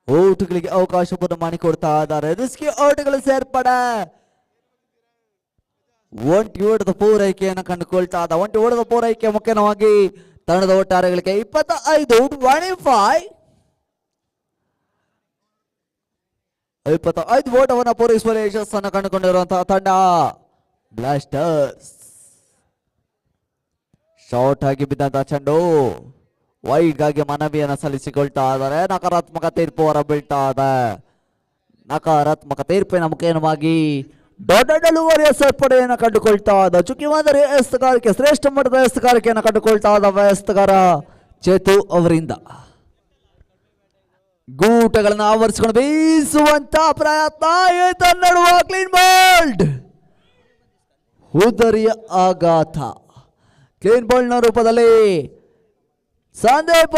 ಓಟಗಳಿಗೆ ಅವಕಾಶವನ್ನು ಮಾಡಿಕೊಡ್ತಾ ಇದ್ದಾರೆ. ರಿಸ್ಕಿ ಓಟಗಳು ಸೇರ್ಪಡೆ. ಒಂಟಿ ಓಟದ ಪೂರೈಕೆಯನ್ನು ಕಂಡುಕೊಳ್ತಾ ಇದ್ದ. ಒಂಟಿ ಓಟದ ಪೂರೈಕೆ ಮುಖ್ಯವಾಗಿ ತಂಡದ ಒಟ್ಟಾರೆಗಳಿಗೆ 25 ಓಟವನ್ನು ಪೂರೈಸುವ ಯಶಸ್ಸನ್ನು ಕಂಡುಕೊಂಡಿರುವಂತಹ ತಂಡ ಬ್ಲಾಸ್ಟರ್ಸ್. ಶಾರ್ಟ್ ಆಗಿ ಬಿದ್ದಂತ ಚೆಂಡು ವೈಡ್ಗಾಗಿ ಮನವಿಯನ್ನು ಸಲ್ಲಿಸಿಕೊಳ್ತಾ ಇದ್ದಾರೆ. ನಕಾರಾತ್ಮಕ ತೀರ್ಪು ಹೊರ ಬೀಳ್ತಾ ಇದೆ. ನಕಾರಾತ್ಮಕ ತೀರ್ಪಿನ ಮುಖೇನವಾಗಿ ದೊಡ್ಡ ಡೆಲಿವರಿಯ ಸೇರ್ಪಡೆಯನ್ನು ಕಂಡುಕೊಳ್ತಾ ಇದ್ದ ಚುಕ್ಕಿ ಮಾದರಿ ಎಸ್ತಗಾರಿಕೆ ಶ್ರೇಷ್ಠ ಮಟ್ಟದ ಎಸ್ತಗಾರಿಕೆಯನ್ನು ಕಂಡುಕೊಳ್ತಾ ಇದ್ದ ಎಸ್ತಗಾರ ಚೇತು ಅವರಿಂದ ಗೂಟಗಳನ್ನು ಆವರಿಸಿಕೊಂಡು ಬೀಸುವಂತ ಪ್ರಯತ್ನ ನಡುವ ಕ್ಲೀನ್ ಬೋಲ್ಡ್. ಉದರಿಯ ಆಘಾತ. ಕ್ಲೀನ್ ಬೋಲ್ಡ್ನ ರೂಪದಲ್ಲಿ ಸಂದೀಪ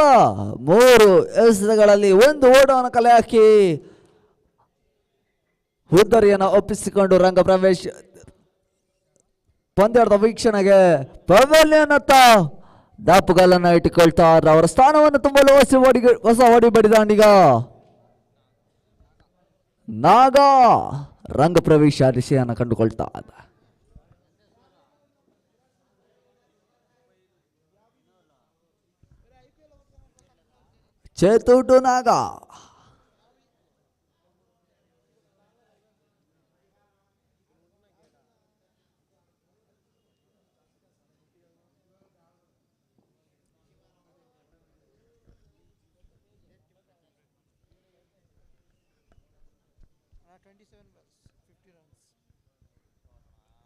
3 ಎಸೆತಗಳಲ್ಲಿ 1 ಓಟವನ್ನು ಕಲೆ ಹಾಕಿ ಹುದ್ದರಿಯನ್ನು ಒಪ್ಪಿಸಿಕೊಂಡು ರಂಗ ಪ್ರವೇಶ ಪಂದ್ಯದ ವೀಕ್ಷಣೆಗೆ ಪವೆಲಿಯನ್ ಅತ್ತ ದಾಪುಗಾಲನ್ನು ಇಟ್ಟುಕೊಳ್ತಾ ಅವರ ಸ್ಥಾನವನ್ನು ತುಂಬಲು ಹೊಸ ಓಡಿ ಬಡಿದಾಂಡಿಗ ನಾಗ ರಂಗ ಪ್ರವೇಶ ರಿಷೆಯನ್ನು ಕಂಡುಕೊಳ್ತಾ ಇದ್ದ. ಚೇತು ಟು ನಾಗ.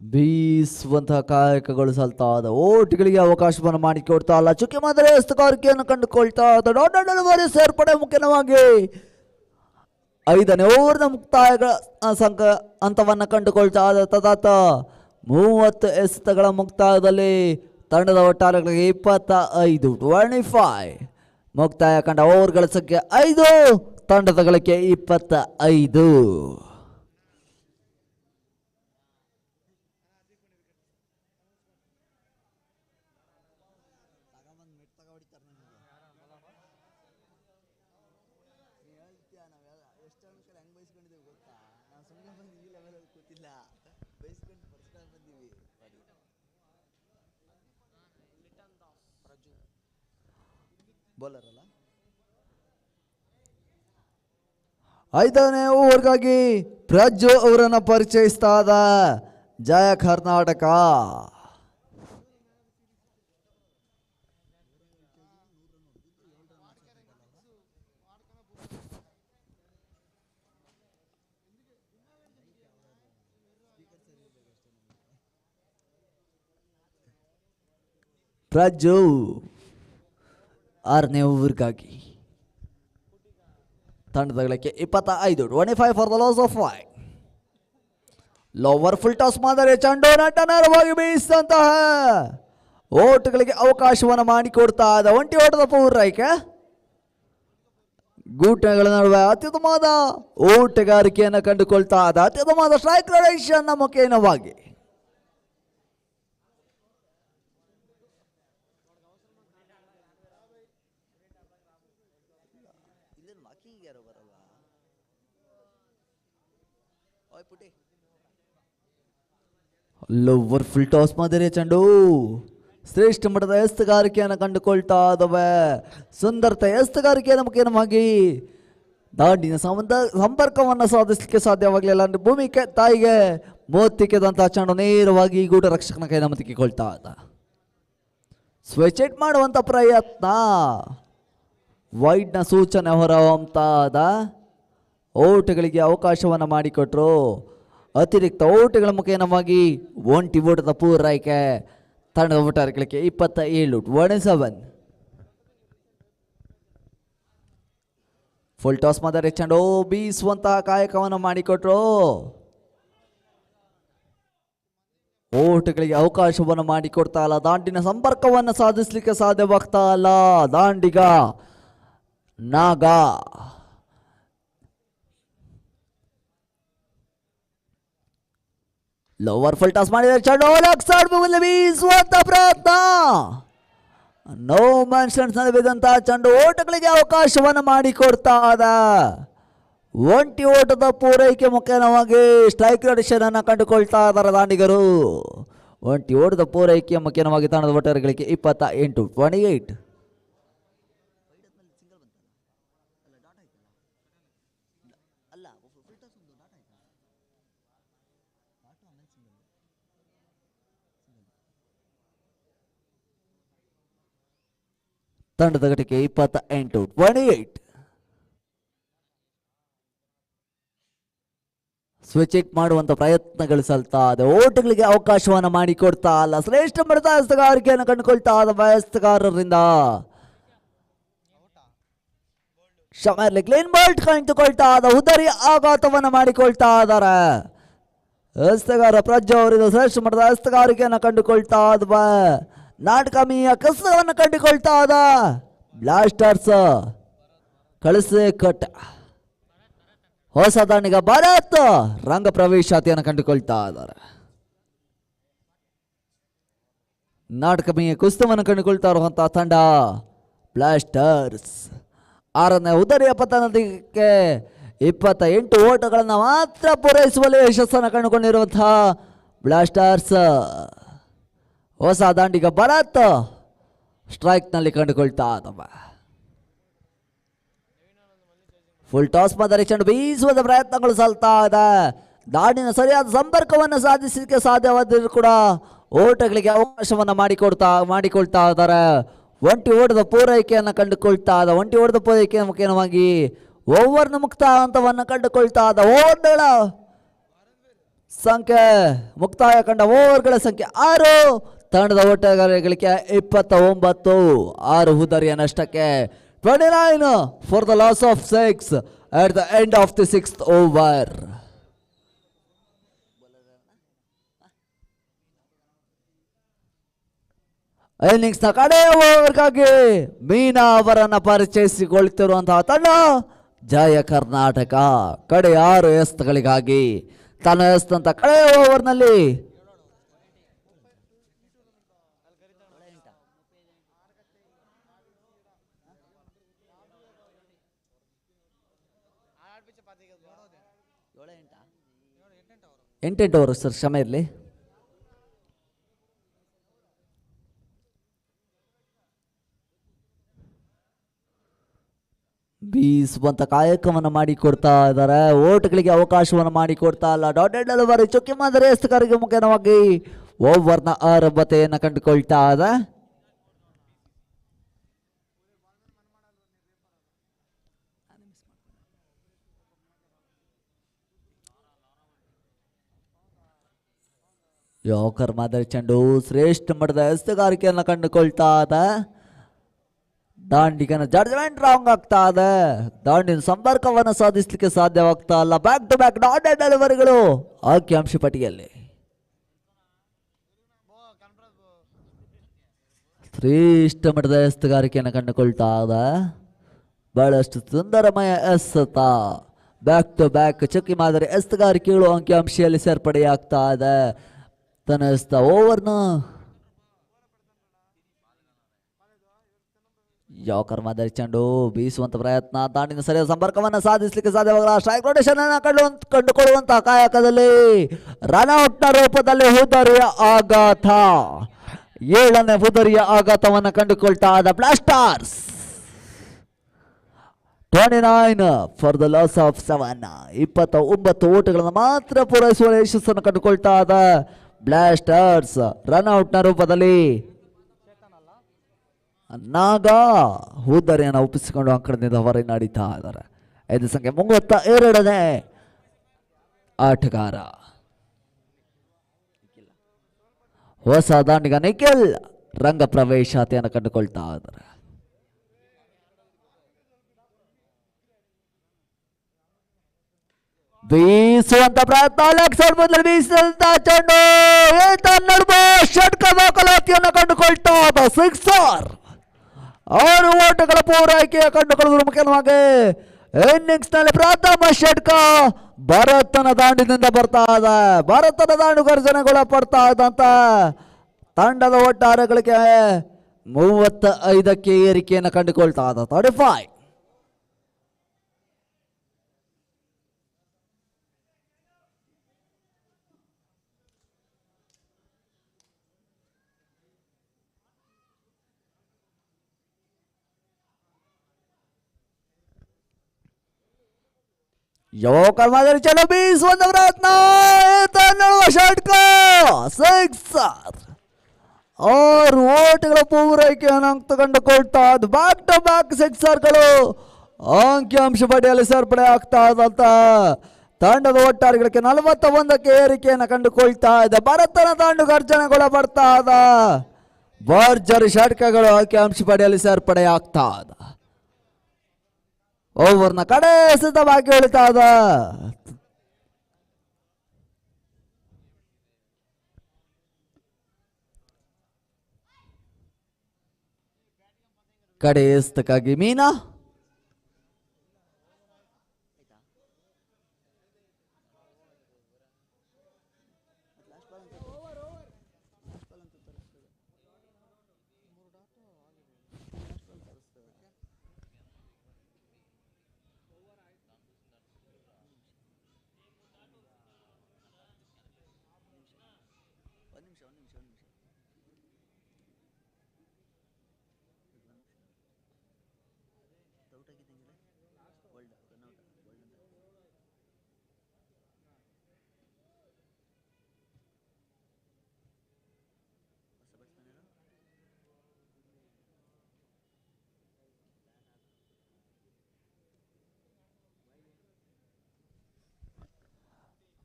ಬೀಸುವಂತಹ ಕಾಯಕಗಳು ಸಲ್ತಾ ಇದ್ದ. ಓಟ್ಗಳಿಗೆ ಅವಕಾಶವನ್ನು ಮಾಡಿಕೊಡ್ತಾ ಅಲ್ಲ. ಚುಕ್ಕಿ ಮಾದರಿ ಹಸ್ತಗಾರಿಕೆಯನ್ನು ಕಂಡುಕೊಳ್ತಾ ಇದ್ದ. ದೊಡ್ಡ ಡೆಲಿವರಿ ಸೇರ್ಪಡೆ ಮುಖ್ಯವಾಗಿ 5ನೇ ಓವರ್ನ ಮುಕ್ತಾಯಗಳ ಹಂತವನ್ನು ಕಂಡುಕೊಳ್ತಾ ಇದ್ದ. ತದಾತ 30 ಎಸೆತಗಳ ಮುಕ್ತಾಯದಲ್ಲಿ ತಂಡದ ಒಟ್ಟಾರೆಗಳಿಗೆ 25 ಮುಕ್ತಾಯ ಕಂಡ ಓವರ್ಗಳ ಸಂಖ್ಯೆ 5, ತಂಡದ ಗಳಿಕೆ 25. ಬೌಲರ್ ಅಲ್ಲ. 5ನೇ ಓವರ್ಗಾಗಿ ಪ್ರಜ್ಜು ಅವರನ್ನು ಪರಿಚಯಿಸ್ತಾ ಇದ್ದ ಜಯ ಕರ್ನಾಟಕ. ಪ್ರಜ್ಜು 6ನೇ ಓವರ್ಗಾಗಿ ತಂಡದ ಗಳಿಕೆ 25 for the loss of 5. Lower full toss ಮಾದರಿ ಚೆಂಡು ನಟನರವಾಗಿ ಬೀಸಿದಂತಹ ಓಟಗಳಿಗೆ ಅವಕಾಶವನ್ನು ಮಾಡಿಕೊಡ್ತಾ ಇದ್ದ. ಒಂಟಿ ಓಟದ ಪೂರೈಕೆ. ಗೂಟಗಳ ನಡುವೆ ಅತ್ಯುತ್ತಮವಾದ ಓಟಗಾರಿಕೆಯನ್ನು ಕಂಡುಕೊಳ್ತಾ ಇದ್ದ. ಅತ್ಯುತ್ತಮವಾದ ಸ್ಟ್ರೈಕ್ ರೇಷನ್ ಮುಖೇನವಾಗಿ ಲೋವರ್ ಫುಲ್ ಟಾಸ್ ಮಾದರಿಯ ಚೆಂಡು ಶ್ರೇಷ್ಠ ಮಟ್ಟದ ಎಸ್ತುಗಾರಿಕೆಯನ್ನು ಕಂಡುಕೊಳ್ತಾ ಇದ್ದಾವೆ. ಸುಂದರತೆ ಎಸ್ತುಗಾರಿಕೆಯ ಮುಖೇನವಾಗಿ ದಾಂಡಿನ ಸಂಪರ್ಕವನ್ನು ಸಾಧಿಸಲಿಕ್ಕೆ ಸಾಧ್ಯವಾಗಲಿಲ್ಲ. ಅಂದ್ರೆ ಭೂಮಿಗೆ ತಾಯಿಗೆ ಮೋತಿಕ್ಕೆದಂತಹ ಚೆಂಡು ನೇರವಾಗಿ ಗೂಢ ರಕ್ಷಕನ ಕೈನ ಮುತ್ತಿಕೊಳ್ತಾ ಇದ್ದ. ಸ್ವಿಚ್ ಹಿಟ್ ಮಾಡುವಂತ ಪ್ರಯತ್ನ, ವೈಡ್ನ ಸೂಚನೆ ಹೊರಹೊಮ್ಮತಾದ ಓಟಗಳಿಗೆ ಅವಕಾಶವನ್ನು ಮಾಡಿಕೊಟ್ರು. ಅತಿರಿಕ್ತ ಓಟಗಳ ಮುಖೇನವಾಗಿ ಒಂಟಿ ಓಟದ ಪೂರೈಕೆ ತಂಡದ ಒಟ್ಟಾರೆಗಳಿಗೆ 27-27. ಫುಲ್ ಟಾಸ್ ಮಾದರಿ ಚೆಂಡು ಬೀಸುವಂತಹ ಕಾಯಕವನ್ನು ಮಾಡಿಕೊಟ್ರು. ಓಟಗಳಿಗೆ ಅವಕಾಶವನ್ನು ಮಾಡಿಕೊಡ್ತಾ ಇಲ್ಲ. ದಾಂಡಿನ ಸಂಪರ್ಕವನ್ನು ಸಾಧಿಸಲಿಕ್ಕೆ ಸಾಧ್ಯವಾಗ್ತಾ ಇಲ್ಲ. ದಾಂಡಿಗ ನಾಗ ಲೋವರ್ ಫುಲ್ ಟಾಸ್ ಮಾಡಿದರೆ ಚೆಂಡು ಬೀಸುವಂತ ಪ್ರಯತ್ನ. ನೋ ಮೆನ್ಷನ್ಸ್ ನಲ್ಲಿ ಬಿದ್ದಂತಹ ಚೆಂಡು ಓಟಗಳಿಗೆ ಅವಕಾಶವನ್ನು ಮಾಡಿಕೊಡ್ತಾ ಇದ. ಒಂಟಿ ಓಟದ ಪೂರೈಕೆ ಮುಖೇನವಾಗಿ ಸ್ಟ್ರೈಕ್ ಡಿಸಿಷನ್ ಅನ್ನು ಕಂಡುಕೊಳ್ತಾ ಇದ್ದಾರೆ ದಾಂಡಿಗರು. ಒಂಟಿ ಓಟದ ಪೂರೈಕೆ ಮುಖೇನವಾಗಿ ತಂಡದ ಒಟ್ಟಾರೆಗಳಿಗೆ 28-28. ತಂಡದ ಘಟಕ್ಕೆ 28-28. ಸ್ವಿಚ್ ಹಿಟ್ ಮಾಡುವಂತ ಪ್ರಯತ್ನಗಳು ಸಲ್ತಾ ಇದೆ. ಓಟಗಳಿಗೆ ಅವಕಾಶವನ್ನು ಮಾಡಿಕೊಡ್ತಾ ಅಲ್ಲ. ಶ್ರೇಷ್ಠ ಮಟ್ಟದ ಎಸ್ತುಗಾರಿಕೆಯನ್ನು ಕಂಡುಕೊಳ್ತಾ ಇದ್ದ ಎಸ್ತುಗಾರರಿಂದ ಶಮರ್ಲಿ ಕ್ಲೀನ್ ಬಾಲ್ಟ್ ಕಂಡುಕೊಳ್ತಾ ಇದ್ದ. ಉದರಿ ಆಘಾತವನ್ನು ಮಾಡಿಕೊಳ್ತಾ ಇದ್ದಾರೆ ಎಸ್ತುಗಾರ ಪ್ರಜ್ಜಾ ಅವರಿಂದ. ಶ್ರೇಷ್ಠ ಮಟ್ಟದ ಎಸ್ತುಗಾರಿಕೆಯನ್ನು ಕಂಡುಕೊಳ್ತಾ ಇದ್ವ ನಾಟಕಮೀಯ ಕಸವನ್ನು ಕಂಡುಕೊಳ್ತಾ ಇದ್ದ ಬ್ಲಾಸ್ಟರ್ಸ್ ಕಳಿಸೆ ಕಟ್. ಹೊಸ ದಾಂಡಿಗ ಭಾರತ್ ರಂಗ ಪ್ರವೇಶಾತಿಯನ್ನು ಕಂಡುಕೊಳ್ತಾ ಇದ್ದಾರೆ. ನಾಟಕಮೀಯ ಕುಸ್ತವನ್ನು ಕಂಡುಕೊಳ್ತಾ ಇರುವಂತಹ ತಂಡ ಬ್ಲಾಸ್ಟರ್ಸ್. 6ನೇ ಉದರಿಯ ಪತನಕ್ಕೆ 28 ಓಟಗಳನ್ನು ಮಾತ್ರ ಪೂರೈಸುವಲ್ಲಿ ಯಶಸ್ಸನ್ನು ಕಂಡುಕೊಂಡಿರುವಂತಹ ಬ್ಲಾಸ್ಟರ್ಸ್. ಹೊಸ ದಾಂಡಿಗ ಭಾರತ್ ಸ್ಟ್ರೈಕ್ ನಲ್ಲಿ ಕಂಡುಕೊಳ್ತಾ ಇದ್ದವ. ಫುಲ್ ಟಾಸ್ ಮಾದರಿ ಚೆಂಡು ಬೀಸುವ ಪ್ರಯತ್ನಗಳು ಸಲ್ತಾ ಇದೆ. ದಾಂಡಿನ ಸರಿಯಾದ ಸಂಪರ್ಕವನ್ನು ಸಾಧಿಸಲಿಕ್ಕೆ ಸಾಧ್ಯವಾದರೂ ಕೂಡ ಓಟಗಳಿಗೆ ಅವಕಾಶವನ್ನು ಮಾಡಿಕೊಳ್ತಾ ಇದ್ದಾರೆ. ಒಂಟಿ ಓಟದ ಪೂರೈಕೆಯನ್ನು ಕಂಡುಕೊಳ್ತಾ ಇದ್ದ. ಒಂಟಿ ಓಟದ ಪೂರೈಕೆಯ ಮುಖೇನವಾಗಿ ಓವರ್ನ ಮುಕ್ತ ಹಂತವನ್ನು ಕಂಡುಕೊಳ್ತಾ ಇದ್ದ. ಓವರ್ಗಳ ಸಂಖ್ಯೆ ಮುಕ್ತಾಯ ಕಂಡ ಓವರ್ಗಳ ಸಂಖ್ಯೆ 6. ತಂಡದ ಒಟ್ಟಾರೆಗಳಿಗೆ 29-6 ಉದರಿಯ ನಷ್ಟಕ್ಕೆ. 29 for the loss of 6 at the end of the 6th over. Innings ನ ಕಡೆ ಓವರ್ಗಾಗಿ ಮೀನಾ ಅವರನ್ನು ಪರಿಚಯಿಸಿಕೊಳ್ತಿರುವಂತಹ ತಂಡ ಜಯ ಕರ್ನಾಟಕ. ಕಡೆ 6 ಎಸ್ತುಗಳಿಗಾಗಿ ತನ್ನ ಎಸ್ತಂತ ಕಡೆ ಓವರ್ನಲ್ಲಿ ಎಂಟೆಂಟು ಓವರ್ ಸರ್, ಕ್ಷಮೆ ಇರಲಿ. ಬೀಸುವಂತ ಕಾಯಕವನ್ನು ಮಾಡಿಕೊಡ್ತಾ ಇದ್ದಾರೆ. ಓಟ್ಗಳಿಗೆ ಅವಕಾಶವನ್ನು ಮಾಡಿಕೊಡ್ತಾ ಇಲ್ಲ. ಡಾಟೆಡ್ ಡೆಲಿವರಿ ಚುಕ್ಕಿ ಮಾದರಿ ಎಸ್ತುಗಾರಿಕೆ ಮುಖೇನವಾಗಿ ಓವರ್ನ ಆರಂಭತೆಯನ್ನು ಕಂಡುಕೊಳ್ತಾ ಇದೆ. ಯೋಕರ್ ಮಾದರಿ ಚೆಂಡು ಶ್ರೇಷ್ಠ ಮಟ್ಟದ ಎಸ್ತುಗಾರಿಕೆಯನ್ನು ಕಂಡುಕೊಳ್ತಾ ಇದೆ. ದಾಂಡಿಗನ ಜಡ್ಜ್ಮೆಂಟ್ ರಾಂಗ್ ಆಗ್ತಾ ಇದೆ. ದಾಂಡಿನ ಸಂಪರ್ಕವನ್ನು ಸಾಧಿಸಲಿಕ್ಕೆ ಸಾಧ್ಯವಾಗ್ತಾ ಇಲ್ಲ. ಬ್ಯಾಕ್ ಟು ಬ್ಯಾಕ್ ಡಾಟೆಡ್ ಡೆಲಿವರಿಗಳು ಅಂಕಿಅಂಶ ಪಟ್ಟಿಯಲ್ಲಿ. ಶ್ರೇಷ್ಠ ಮಟ್ಟದ ಎಸ್ತುಗಾರಿಕೆಯನ್ನು ಕಂಡುಕೊಳ್ತಾ ಇದೆ. ಬಹಳಷ್ಟು ಸುಂದರಮಯ ಎಸೆತ. ಬ್ಯಾಕ್ ಟು ಬ್ಯಾಕ್ ಚುಕ್ಕಿ ಮಾದರಿ ಎಸ್ತುಗಾರಿಕೆಗಳು ಅಂಕಿಅಂಶದಲ್ಲಿ ಸೇರ್ಪಡೆಯಾಗ್ತಾ ಇದೆ. ತನ್ನ ಓವರ್ನ ಯಾಕರ್ ಮಾದರಿ ಚೆಂಡು ಬೀಸುವಂತ ಪ್ರಯತ್ನ, ದಾಂಡಿನ ಸರಿಯಾದ ಸಂಪರ್ಕವನ್ನು ಸಾಧಿಸಲಿಕ್ಕೆ ಸಾಧ್ಯವಾಗಲ್ಲ. ಸ್ಟ್ರೈಕ್ ರೊಟೇಷನ್ ಅನ್ನು ಕಂಡುಕೊಳ್ಳುವಂತಹ ಕಾಯಕದಲ್ಲಿ ರನ್ಔಟ್ನ ರೂಪದಲ್ಲಿ ಹುದರಿಯ ಆಘಾತ, 7ನೇ ಹುದರಿಯ ಆಘಾತವನ್ನು ಕಂಡುಕೊಳ್ತಾ ಇದ್ದ blasters. 29 for the loss of 7. 29 ಓಟಗಳನ್ನು ಮಾತ್ರ ಪೂರೈಸುವ ಯಶಸ್ಸನ್ನು ಕಂಡುಕೊಳ್ತಾ ಇದ್ದ ಬ್ಲಾಸ್ಟರ್ಸ್ ರನ್ಔಟ್ನ ರೂಪದಲ್ಲಿ ನಾಗ ಹುದ್ದರಿಯನ್ನು ಒಪ್ಪಿಸಿಕೊಂಡು ಅಂಕಣದಿಂದ ಹೊರಗೆ ನಡೀತಾ ಇದ್ದಾರೆ. 5 ಸಂಖ್ಯೆ 32ನೇ ಆಟಗಾರ ಹೊಸ ದಾಂಡಿಗ ನಿಖಿಲ್ ರಂಗ ಪ್ರವೇಶಾತಿಯನ್ನು ಕಂಡುಕೊಳ್ತಾ ಇದ್ದಾರೆ. ಬೀಸುವಂತ ಪ್ರಯತ್ನ, ಲೆಗ್ ಸೈಡ್ ಮೊದಲು ಬೀಸಿದಂತ ಚೆಂಡು ಷಟ್ಕ ದಾಖಲಾತಿಯನ್ನು ಕಂಡುಕೊಳ್ತಾ ಇದ್ದ ಸಿಕ್ಸರ್. 6 ಓಟಗಳ ಪೂರೈಕೆಯ ಕಂಡುಕೊಳ್ಳುವ ಮುಖ್ಯವಾಗಿ ಇನ್ನಿಂಗ್ಸ್ ನಲ್ಲಿ ಪ್ರಥಮ ಷಟ್ಕ ಭರತನ ದಾಂಡಿನಿಂದ ಬರ್ತಾ ಇದೆ. ಭರತನ ದಾಂಡು ಗರ್ಜನೆಗೊಳ ಪಡ್ತಾ ಇದ್ದಂತ ತಂಡದ ಒಟ್ಟಾರೆಗಳಿಗೆ 35ಕ್ಕೆ ಏರಿಕೆಯನ್ನು ಕಂಡುಕೊಳ್ತಾ ಇದ್ದ 35. ಯೋಕರ್ ಮಾದರಿ ಚಲೋ ಬೀಸುವಂತ ಪ್ರಯತ್ನ, ಷಟ್ಕ ಸಿಕ್ಸರ್. 6 ಓಟಗಳ ಪೂರೈಕೆಯನ್ನು ಕಂಡುಕೊಳ್ತಾ ಇದ್ದು ಬ್ಯಾಕ್ ಟು ಬ್ಯಾಕ್ ಸಿಕ್ಸರ್ಗಳು ಅಂಕಿಅಂಶ ಪಡೆಯಲು ಸೇರ್ಪಡೆ ಆಗ್ತಾ ಇದ್ದಂತ ತಂಡದ ಒಟ್ಟಾರೆಗಳಿಗೆ 41ಕ್ಕೆ ಏರಿಕೆಯನ್ನು ಕಂಡುಕೊಳ್ತಾ ಇದೆ. ಭರತನ ದಾಂಡು ಗರ್ಜನೆಗೊಳ ಪಡ್ತಾ ಇದ್ದ ಭರ್ಜರಿ ಷಟ್ಕಗಳು ಅಂಕಿಅಂಶ ಪಡೆಯಲು ಸೇರ್ಪಡೆ ಆಗ್ತಾ ಇದೆ. ಓವರ್ನ ಕಡೆ ಸಿದ್ಧವಾಗಿ ಉಳಿತಾ ಇದ ಕಡೆ ಎಸ್ತಕ್ಕಾಗಿ ಮೀನಾ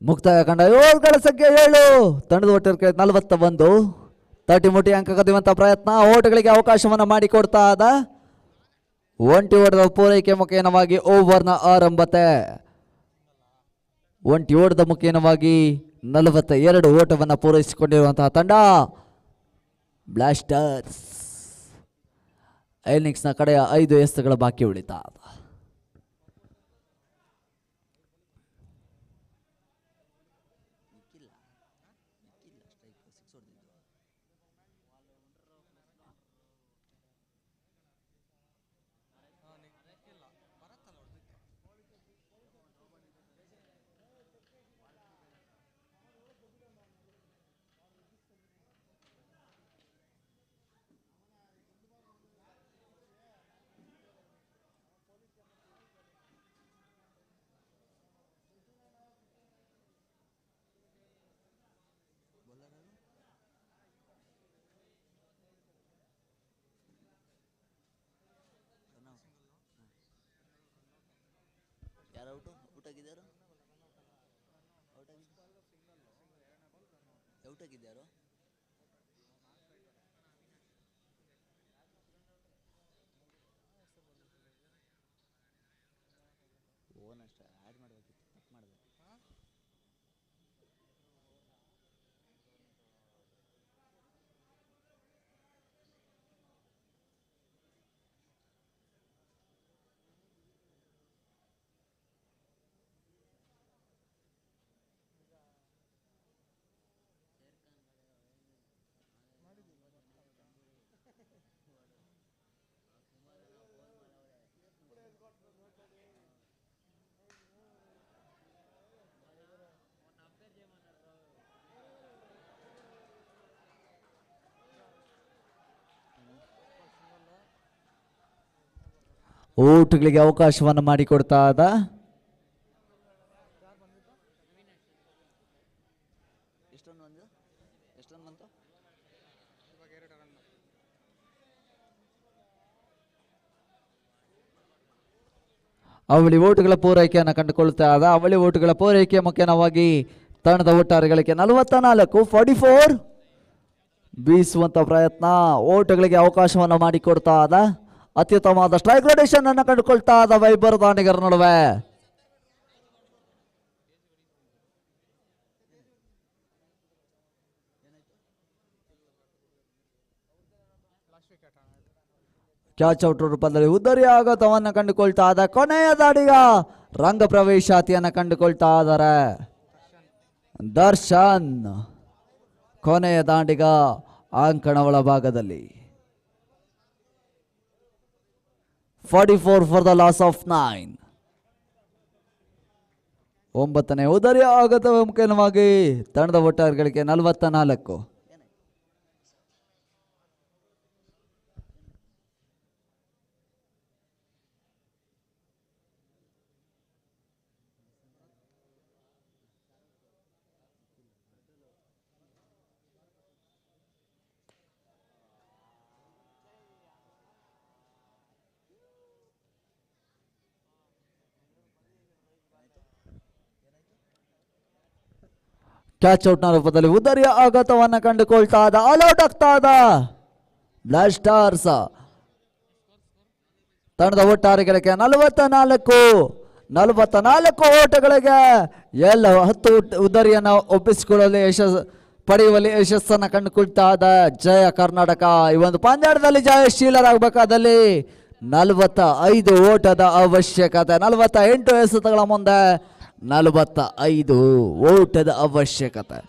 ಮುಕ್ತಾಯ ಕಂಡ ಓವರ್ಗಳ ಸಂಖ್ಯೆ 7. ತಂಡದ ಒಟ್ಟಾರೆ 41. 30 ಮುಟಿ ಅಂಕ ಕದಿಯುವಂತ ಪ್ರಯತ್ನ, ಓಟಗಳಿಗೆ ಅವಕಾಶವನ್ನು ಮಾಡಿಕೊಡ್ತಾ ಇದ್ದ ಒಂಟಿ ಓಟದ ಪೂರೈಕೆ ಮುಖೇನವಾಗಿ ಓವರ್ನ ಆರಂಭತೆ. ಒಂಟಿ ಓಟದ ಮುಖೇನವಾಗಿ 42 ಓಟವನ್ನು ಪೂರೈಸಿಕೊಂಡಿರುವಂತಹ ತಂಡ ಬ್ಲಾಸ್ಟರ್ಸ್. ಇನ್ನಿಂಗ್ಸ್ನ ಕಡೆಯ 5 ಎಸೆತಗಳ ಬಾಕಿ ಉಳಿತಾ ಇದೆ. ಔಟಾಗಿದ್ದಾರೋ ಓನಷ್ಟ ಆ್ಯಡ್ ಮಾಡಬೇಕಿತ್ತು, ಕಟ್ ಮಾಡಿದೆ. ಓಟುಗಳಿಗೆ ಅವಕಾಶವನ್ನು ಮಾಡಿಕೊಡ್ತಾ ಇದ್ದ ಅವಳಿ ಓಟುಗಳ ಪೂರೈಕೆಯನ್ನು ಕಂಡುಕೊಳ್ತಾ ಇದ್ದ ಅವಳಿ ಓಟುಗಳ ಪೂರೈಕೆ ಮುಖ್ಯವಾಗಿ ತಂಡದ ಒಟ್ಟಾರೆಗಳಿಗೆ 44-44 ಬೀಸುವಂತ ಪ್ರಯತ್ನ ಓಟುಗಳಿಗೆ ಅವಕಾಶವನ್ನು ಮಾಡಿಕೊಡ್ತಾ ಇದ್ದ ಅತ್ಯುತ್ತಮವಾದ ಸ್ಟ್ರೈಕ್ ರೊಟೇಷನ್ ಅನ್ನು ಕಂಡುಕೊಳ್ತಾ ಇದ್ದ ವೈಭರ್ ದಾಂಡಿಗರ ನಡುವೆ ಕ್ಯಾಚ್ ಔಟ್ ರೂಪದಲ್ಲಿ ಉದ್ದರಿ ಆಘಾತವನ್ನು ಕಂಡುಕೊಳ್ತಾ ಇದ್ದ ಕೊನೆಯ ದಾಡಿಗ ರಂಗ ಪ್ರವೇಶಾತಿಯನ್ನು ಕಂಡುಕೊಳ್ತಾ ಇದ್ದಾರೆ ದರ್ಶನ್ ಕೊನೆಯ ದಾಂಡಿಗ ಅಂಕಣ ಒಳಭಾಗದಲ್ಲಿ 44 ಫಾರ್ ದ ಲಾಸ್ ಆಫ್ 9. 9ನೇ ಉದರಿ ಆಘಾತ ಮುಖ್ಯವಾಗಿ ತಂಡದ ಒಟ್ಟಾರೆಗಳಿಗೆ 44. ಕ್ಯಾಚ್ ಔಟ್ ನ ರೂಪದಲ್ಲಿ ಉದರಿಯ ಆಘಾತವನ್ನು ಕಂಡುಕೊಳ್ತಾ ಇದ್ದ ಆಲ್ಔಟ್ ಆಗ್ತಾ ಇದ್ದ ಬ್ಲಾಸ್ಟರ್ಸ್ ತಂಡದ ಒಟ್ಟಾರೆಗಳಿಗೆ 44 ಓಟಗಳಿಗೆ ಎಲ್ಲ 10 ಉದರಿಯನ್ನು ಒಪ್ಪಿಸಿಕೊಳ್ಳಲು ಪಡೆಯುವಲ್ಲಿ ಯಶಸ್ಸನ್ನು ಕಂಡುಕೊಳ್ತಾ ಇದ್ದ ಜಯ ಕರ್ನಾಟಕ. ಈ ಒಂದು ಪಂದ್ಯಾಟದಲ್ಲಿ ಜಯಶೀಲರಾಗಬೇಕಾದಲ್ಲಿ 45 ಓಟದ ಅವಶ್ಯಕತೆ. 48 ಎಸೆತಗಳ ಮುಂದೆ 45 ಓಟದ ಅವಶ್ಯಕತೆ.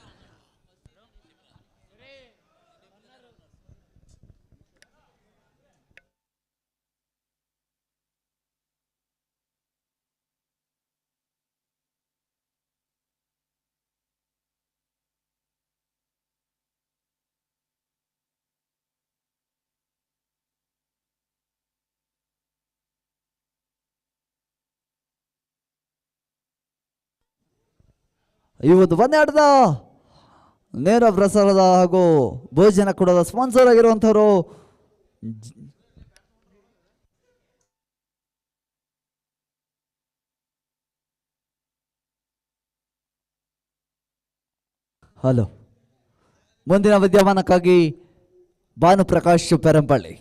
ಈ ಒಂದು ಪಂದ್ಯಾಟದ ನೇರ ಪ್ರಸಾರದ ಹಾಗೂ ಭೋಜನ ಕೊಡದ ಸ್ಪಾನ್ಸರ್ ಆಗಿರುವಂಥವರು ಹಲೋ ಮುಂದಿನ ವಿದ್ಯಮಾನಕ್ಕಾಗಿ ಭಾನುಪ್ರಕಾಶ್ ಪೆರಂಪಳ್ಳಿ.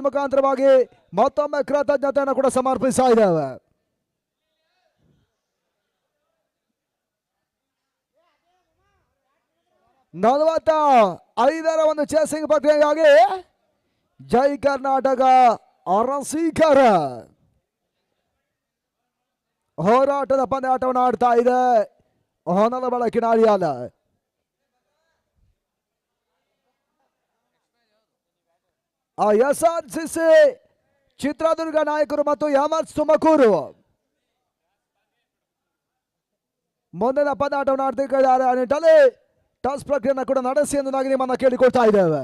ಮುಖಾಂತರವಾಗಿ ಮತ್ತೊಮ್ಮೆ ಕೃತಜ್ಞತೆಯನ್ನು ಕೂಡ ಸಮರ್ಪಿಸ್ತಾ ಇದ್ದೇವೆ. ನಲವತ್ತ 5ರ ಒಂದು ಚೇಸಿಂಗ್ ಪ್ರಕ್ರಿಯೆಗಾಗಿ ಜೈ ಕರ್ನಾಟಕ ಅರಸೀಕೆರ ಹೋರಾಟದ ಪಂದ್ಯಾಟವನ್ನು ಆಡ್ತಾ ಇದೆ. ಹೊನಲ ಬಳಕಿನಾರಿಯಾಲ SRCC ಚಿತ್ರದುರ್ಗ ನಾಯಕರು ಮತ್ತು ಯಾಮರ್ಸ್ ತುಮಕೂರು ಮುಂದಿನ ಪಂದ್ಯಾಟವನ್ನು ಆಡ್ತಿದ್ದಾರೆ. ಆ ನಿಟ್ಟಲ್ಲಿ ಟಾಸ್ ಪ್ರಕ್ರಿಯೆಯನ್ನು ಕೂಡ ನಡೆಸಿ ಎಂದು ನಾವು ನಿಮ್ಮನ್ನು ಕೇಳಿಕೊಳ್ತಾ ಇದ್ದೇವೆ.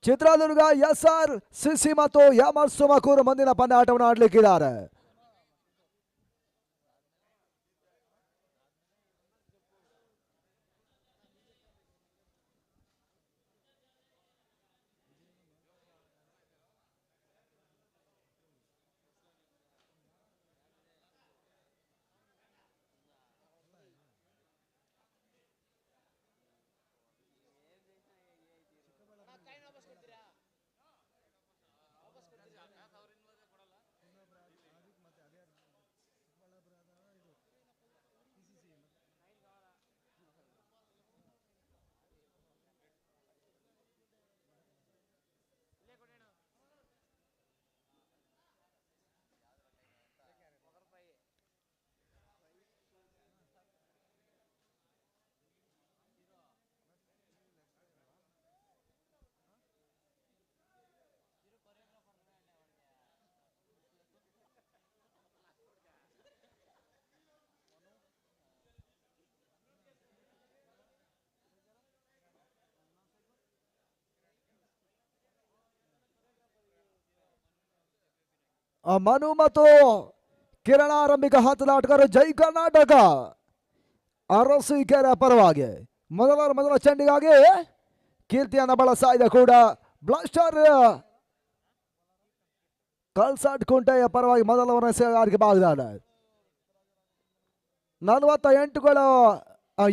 ಚಿತ್ರದುರ್ಗ SRCC ಮತ್ತು ಯಾಮರ್ಸ್ ತುಮಕೂರು ಮುಂದಿನ ಪಂದ್ಯಾಟವನ್ನು ಆಡಲಿಕ್ಕಿದ್ದಾರೆ. ಮನು ಮತ್ತು ಕಿರಣ ಆರಂಭಿಕ ಹಂತದ ಆಟಗಾರರು ಜೈ ಕರ್ನಾಟಕ ಅರಸೀಕೆರೆ ಪರವಾಗಿ ಮೊದಲ ಚೆಂಡಿಗಾಗಿ ಕೀರ್ತಿಯನ್ನು ಬಳಸ್ತಾ ಇದೆ ಕೂಡ ಬ್ಲಾಸ್ಟರ್ ಕಲ್ಸಾಟ್ ಕುಂಟೆಯ ಪರವಾಗಿ ಮೊದಲ ಎಸೆಗಾರಿಕೆ ಭಾಗದಾನೆ.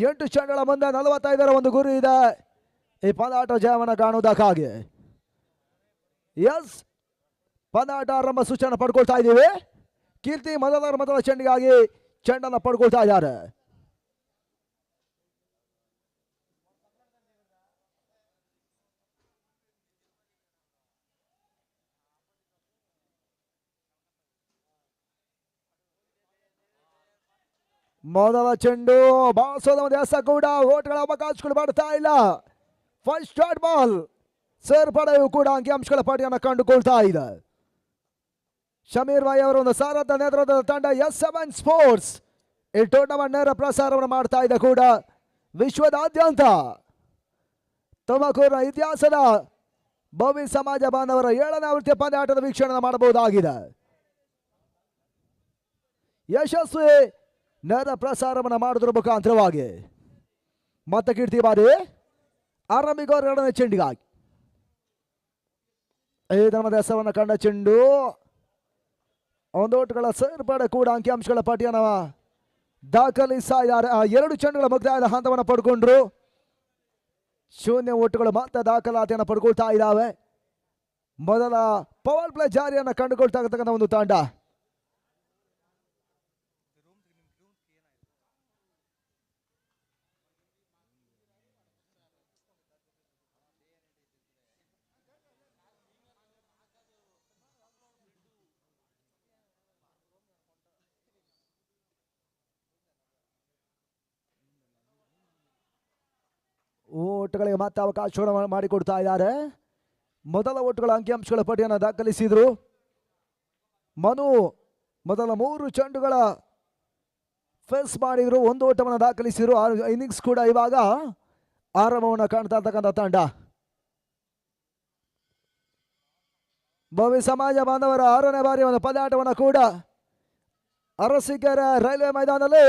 8 ಚೆಂಡುಗಳ ಮುಂದೆ 45ರ ಒಂದು ಗುರಿ ಇದೆ ಈ ಪಂದ್ಯಾಟ ಜಯವನ್ನು ಕಾಣುವುದಕ್ಕಾಗಿ. ಪಂದ್ಯಾಟ ಆರಂಭ ಸೂಚನೆ ಪಡ್ಕೊಳ್ತಾ ಇದ್ದೀವಿ. ಕೀರ್ತಿ ಮೊದಲ ಚೆಂಡಿಗಾಗಿ ಚೆಂಡನ್ನು ಪಡ್ಕೊಳ್ತಾ ಇದ್ದಾರೆ. ಮೊದಲ ಚೆಂಡು ಬಾಸೋದ ಒಂದು ಎಸ ಕೂಡ ಓಟ್ಗಳ ಅವಕಾಶಗಳು ಮಾಡ್ತಾ ಇಲ್ಲ. ಫಸ್ಟ್ ಶಾಟ್ ಬಾಲ್ ಸೇರ್ಪಡೆಯು ಕೂಡ ಅಂಕಿಅಂಶಗಳ ಪಟ್ಟಿಯನ್ನು ಕಂಡುಕೊಳ್ತಾ ಇದೆ. ಶಮೀರ್ ಭಾಯ್ ಅವರ ಒಂದು ಸಾರಥ ನೇತೃತ್ವದ ತಂಡ S7 ಸ್ಪೋರ್ಟ್ಸ್ ಈ ಟೂರ್ನಮೆಂಟ್ ನೇರ ಪ್ರಸಾರವನ್ನು ಮಾಡ್ತಾ ಇದೆ ಕೂಡ ವಿಶ್ವದಾದ್ಯಂತ. ತುಮಕೂರಿನ ಇತಿಹಾಸದ ಭವ್ಯ ಸಮಾಜ ಬಾಂಧವರ 7ನೇ ಆವೃತ್ತಿಯ ಪಂದ್ಯಾಟದ ವೀಕ್ಷಣೆ ಮಾಡಬಹುದಾಗಿದೆ. ಯಶಸ್ವಿ ನೇರ ಪ್ರಸಾರವನ್ನು ಮಾಡುವುದರ ಮುಖಾಂತರವಾಗಿ ಮತ್ತೆ ಕೀರ್ತಿ ಬಾರಿ ಆರಂಭಿಕ 2ನೇ ಚೆಂಡಿಗಾಗಿ ಈ ಧರ್ಮದ ಹೆಸರನ್ನು ಕಂಡ ಚೆಂಡು ಒಂದೋಟುಗಳ ಸೇರ್ಪಡೆ ಕೂಡ ಅಂಕಿಅಂಶಗಳ ಪಟ್ಟಿಯನ್ನು ದಾಖಲಿಸ್ತಾ ಇದ್ದಾರೆ. 2 ಚೆಂಡುಗಳ ಮುಕ್ತಾಯದ ಹಂತವನ್ನು ಪಡ್ಕೊಂಡ್ರು. 0 ಓಟುಗಳು ಮತ್ತೆ ದಾಖಲಾತಿಯನ್ನು ಪಡ್ಕೊಳ್ತಾ ಇದ್ದಾವೆ. ಮೊದಲ ಪವರ್ ಪ್ಲೇ ಜಾರಿಯನ್ನು ಕಂಡುಕೊಳ್ತಾ ಇರತಕ್ಕಂಥ ಒಂದು ತಂಡ ಓಟುಗಳಿಗೆ ಮತ್ತೆ ಅವಕಾಶವನ್ನು ಮಾಡಿಕೊಡ್ತಾ ಇದ್ದಾರೆ. ಮೊದಲ ಓಟುಗಳ ಅಂಕಿಅಂಶಗಳ ಪಟ್ಟಿಯನ್ನು ದಾಖಲಿಸಿದ್ರು. ಮನು ಮೊದಲ 3 ಚೆಂಡುಗಳ ಫೇಸ್ ಮಾಡಿದ್ರು, 1 ಓಟವನ್ನು ದಾಖಲಿಸಿದ್ರು. ಇನ್ನಿಂಗ್ಸ್ ಕೂಡ ಇವಾಗ ಆರಂಭವನ್ನು ಕಾಣ್ತಾ ಇರ್ತಕ್ಕಂಥ ತಂಡ ಭವ್ಯ ಸಮಾಜ ಬಾಂಧವರ 6ನೇ ಬಾರಿ ಒಂದು ಪಂದ್ಯಾಟವನ್ನು ಕೂಡ ಅರಸೀಕೆರೆ ರೈಲ್ವೆ ಮೈದಾನದಲ್ಲಿ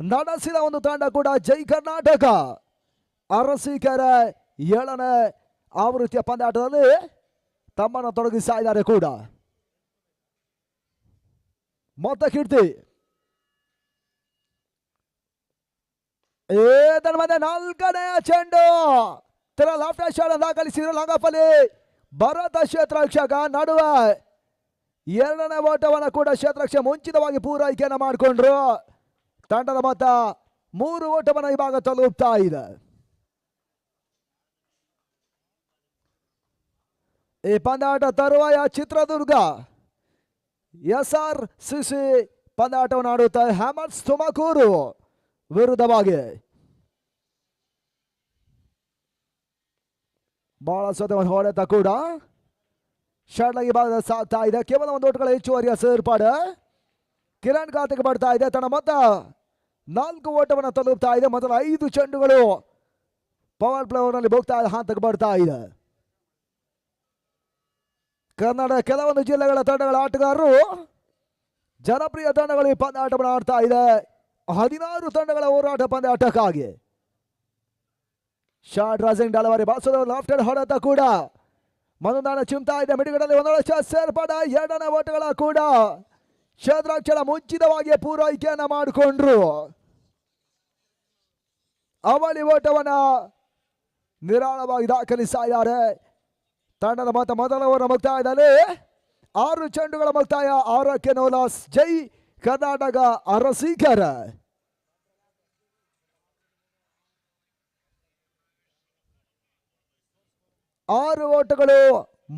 ನಡೆಸಿದ ಒಂದು ತಂಡ ಕೂಡ ಜೈ ಕರ್ನಾಟಕ ಅರಸೀಕೆರೆ 7ನೇ ಆವೃತ್ತಿಯ ಪಂದ್ಯಾಟದಲ್ಲಿ ತಮ್ಮನ್ನು ತೊಡಗಿಸ್ತಾ ಇದ್ದಾರೆ ಕೂಡ. ಮೊತ್ತ ಕೀರ್ತಿ ಇದರ ಮಧ್ಯೆ ನಾಲ್ಕನೆಯ ಚೆಂಡು ತರ ಲಾಫ್ಟ್ ಶಾಟ್ ದಾಖಲಿಸಿದ್ರು ಲಾಂಗಫಲಿ ಭರತ ಕ್ಷೇತ್ರರಕ್ಷಕ ನಡುವೆ ಎರಡನೇ ಓಟವನ್ನು ಕೂಡ ಕ್ಷೇತ್ರರಕ್ಷೆ ಮುಂಚಿತವಾಗಿ ಪೂರೈಕೆಯನ್ನು ಮಾಡಿಕೊಂಡ್ರು. ತಂಡದ ಮೊತ್ತ 3 ಓಟವನ್ನು ಇವಾಗ ತಲುಪ್ತಾ ಇದೆ. ಈ ಪಂದ್ಯಾಟ ತರುವಾಯ ಚಿತ್ರದುರ್ಗ SRCC ಪಂದ್ಯಾಟವನ್ನು ಆಡುತ್ತಾರೆ ಹ್ಯಾಮರ್ಸ್ ತುಮಕೂರು ವಿರುದ್ಧವಾಗಿ. ಬಹಳ ಸ್ವತಃ ಹೊಡೆತ ಕೂಡ ಶಾಟ್ಲಾಗಿ ಭಾಗದ ಸಾಗ್ತಾ ಇದೆ. ಕೇವಲ 1 ಓಟಗಳ ಹೆಚ್ಚುವರಿಯ ಸೇರ್ಪಾಡು ಕಿರಣ್ ಖಾತೆಗೆ ಬರ್ತಾ ಇದೆ. ತನ್ನ ಮೊತ್ತ 4 ಓಟವನ್ನು ತಲುಪ್ತಾ ಇದೆ. ಮೊದಲ 5 ಚೆಂಡುಗಳು ಪವರ್ ಪ್ಲೇನಲ್ಲಿ ಹೋಗ್ತಾ ಹಂತಕ್ಕೆ ಬರ್ತಾ ಇದೆ. ಕನ್ನಡ ಕೆಲವೊಂದು ಜಿಲ್ಲೆಗಳ ತಂಡಗಳ ಆಟಗಾರರು ಜನಪ್ರಿಯ ತಂಡಗಳು ಈ ಪಂದ್ಯಾಟವನ್ನು ಆಡ್ತಾ ಇದೆ. 16 ತಂಡಗಳ ಹೋರಾಟ ಪಂದ್ಯಾಟಕ್ಕಾಗಿ. ಶಾರ್ಟ್ ರಾಸಿಂಗ್ ಡೆಲಿವರಿ ಬಾಸದ ಲಾಫ್ಟೆಡ್ ಹೊಡೆತ ಕೂಡ ಮನೋದಾನ ಚಿಮ್ತಾ ಇದೆ. ಮಿಡಿಗಡಲ್ಲಿ ಒಂದೊಳ ಸೇರ್ಪಡ ಎರಡನೇ ಓಟಗಳ ಕೂಡ ಕ್ಷೇತ್ರಾಕ್ಷರ ಮುಂಚಿತವಾಗಿ ಪೂರೈಕೆಯನ್ನ ಮಾಡಿಕೊಂಡ್ರು. ಅವಳಿ ಓಟವನ್ನ ನಿರಾಳವಾಗಿ ದಾಖಲಿಸ್ತಾ ಇದ್ದಾರೆ. ತಂಡದ ಮೊತ್ತ ಮೊದಲ ಓವರ್ ಮುಕ್ತಾಯದಲ್ಲಿ 6 ಚೆಂಡುಗಳ ಮುಕ್ತಾಯ 6ಕ್ಕೆ ನೋಲಾಸ್. ಜೈ ಕರ್ನಾಟಕ ಅರಸೀಕರ. ಆರು ಓಟಗಳು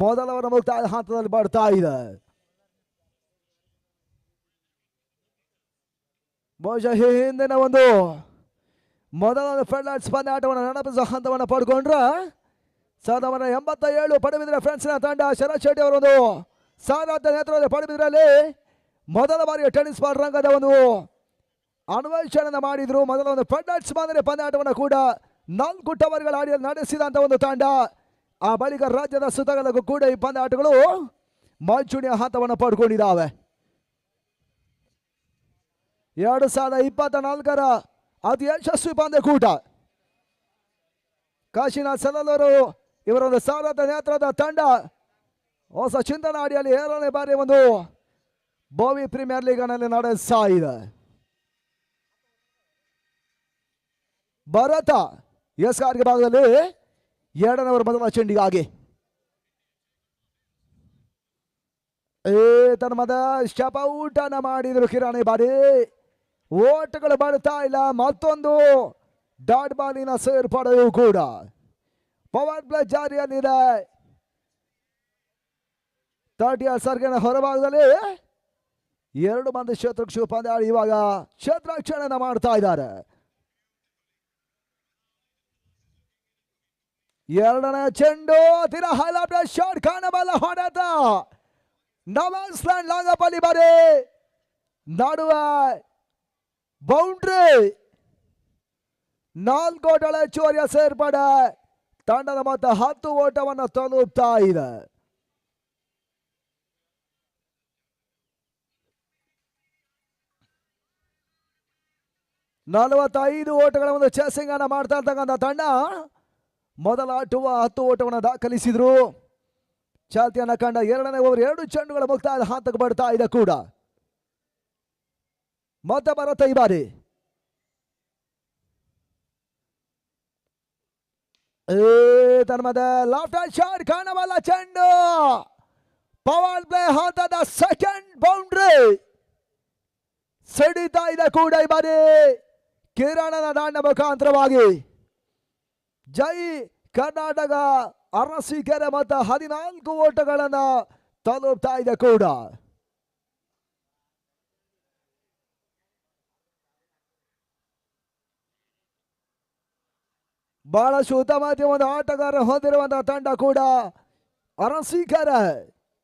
ಮೊದಲವರ ಮುಕ್ತಾಯ ಹಂತದಲ್ಲಿ ಬರ್ತಾ ಇದೆ. ಬಹುಶಃ ಹಿಂದಿನ ಒಂದು ಮೊದಲ ಫೆಡ್ಲೈಟ್ಸ್ ಪಂದ್ಯಾಟವನ್ನು ನೆನಪಿಸುವ ಹಂತವನ್ನು ಪಡ್ಕೊಂಡ್ರೆ 1987 ಪಡುಬಿದ್ರೆ ಫ್ರೆಂಡ್ಸ್ನ ತಂಡ ಶರತ್ ಶೆಟ್ಟಿ ಅವರೊಂದು ಸಾರಥ್ಯ ನೇತೃತ್ವದ ಪಡುಬಿದ್ರಲ್ಲಿ ಮೊದಲ ಬಾರಿಗೆ ಟೆನ್ನಿಸ್ ಬಾಲ್ ರಂಗದ ಒಂದು ಅನ್ವೇಷಣೆ ಮಾಡಿದ್ರು. ಮೊದಲ ಒಂದು ಫೆಡ್ಲೈಟ್ಸ್ ಮಾದರಿ ಪಂದ್ಯಾಟವನ್ನು ಕೂಡ 4 ಟವರ್ಗಳ ಅಡಿಯಲ್ಲಿ ನಡೆಸಿದಂತ ಒಂದು ತಂಡ. ಆ ಬಳಿಕ ರಾಜ್ಯದ ಸುತ್ತಲೂ ಕೂಡ ಈ ಪಂದ್ಯಾಟಗಳು ಮಂಚೂಣಿಯ ಹಂತವನ್ನು ಪಡ್ಕೊಂಡಿದ್ದಾವೆ. 2024ರ ಅತಿ ಯಶಸ್ವಿ ಪಂದ್ಯಕೂಟ ಕಾಶಿನಾಥ್ ಸಲಲೂರು ಇವರೊಂದು ಸಾರಥ್ಯ ನೇತೃತ್ವದ ತಂಡ ಹೊಸ ಚಿಂತನ ಅಡಿಯಲ್ಲಿ 7ನೇ ಬಾರಿ ಒಂದು ಬೋವಿ ಪ್ರೀಮಿಯರ್ ಲೀಗ್ ನಲ್ಲಿ ನಡೆಸ್ತಾ ಇದೆ. ಭರತ ಎಸ್ಆರ್ಗೆ ಭಾಗದಲ್ಲಿ 2ನೇ ಓವರ್ ಮೊದಲ ಚೆಂಡಿಗಾಗಿ ತನ್ನ ಮದ ಸ್ಟೆಪ್ ಔಟ್ ಅನ್ನ ಮಾಡಿದ್ರು ಕಿರಾಣಿ ಬಾರಿ. ಓಟಗಳು ಬರ್ತಾ ಇಲ್ಲ. ಮತ್ತೊಂದು ಡಾಟ್ ಬಾಲಿನ ಸೇರ್ಪಡೆಯೂ ಕೂಡ ಪವರ್ ಪ್ಲೇ ಜಾರಿಯಲ್ಲಿದೆ. 30 ಸರ್ಗಿನ ಹೊರಭಾಗದಲ್ಲಿ 2 ಮಂದಿ ಕ್ಷೇತ್ರಕ್ಷ ಪಂದ್ಯಾಡಿ ಇವಾಗ ಕ್ಷೇತ್ರಕ್ಷಣೆಯನ್ನು ಮಾಡ್ತಾ ಇದ್ದಾರೆ. 2ನೇ ಚೆಂಡು ತೀರ ಹೈಲೈಟ್ ಶಾಟ್ ಕಾಣಬಲ್ಲ ಹೊಡೆತ ನವಾಸ್ ಲ್ಯಾಂಡ್ ಲಾಂಗಪಲ್ಲಿ ಬಾರಿ ನಡುವೆ ಬೌಂಡ್ರಿ. 4 ಓಟಗಳ ಹೆಚ್ಚುವರಿಯ ಸೇರ್ಪಡೆ ತಂಡದ ಮೊತ್ತ 10 ಓಟವನ್ನು ತಲುಪ್ತಾ ಇದೆ. ನಲವತ್ತೈದು ಓಟಗಳ ಒಂದು ಚೇಸಿಂಗ್ ಅನ್ನ ಮಾಡ್ತಾ ಇರ್ತಕ್ಕಂಥ ತಂಡ ಮೊದಲ ಆಟುವ 10 ಓಟವನ್ನು ದಾಖಲಿಸಿದ್ರು. ಚಾಲ್ತಿಯನ್ನ ಕಂಡ 2ನೇ ಓವರ್ 2 ಚೆಂಡುಗಳ ಮುಕ್ತಾಯದ ಹಂತಕ್ಕೆ ಬರ್ತಾ ಇದೆ ಕೂಡ. ಮತ್ತೆ ಬರುತ್ತೆ ಈ ಬಾರಿ ತನ್ಮದ ಲಾಫ್ಟ್ ಶಾಟ್ ಕಾಣಬಲ್ಲ ಚೆಂಡು ಪವರ್ ಪ್ಲೇ ಹಂತದ ಸೆಕೆಂಡ್ ಬೌಂಡ್ರಿ ಸಿಡಿತಾ ಇದೆ ಕೂಡ ಈ ಬಾರಿ ಕಿರಣನ ದಾಂಡ ಮುಖಾಂತರವಾಗಿ. ಜೈ ಕರ್ನಾಟಕ ಅರಸೀಕೆರೆ ಮತ್ತು 14 ಓಟಗಳನ್ನ ತಲುಪ್ತಾ ಇದೆ ಕೂಡ. ಬಹಳಷ್ಟು ಉತ್ತಮ ಒಂದು ಆಟಗಾರ ಹೊಂದಿರುವಂತಹ ತಂಡ ಕೂಡ ಅರಸೀಕೆರೆ.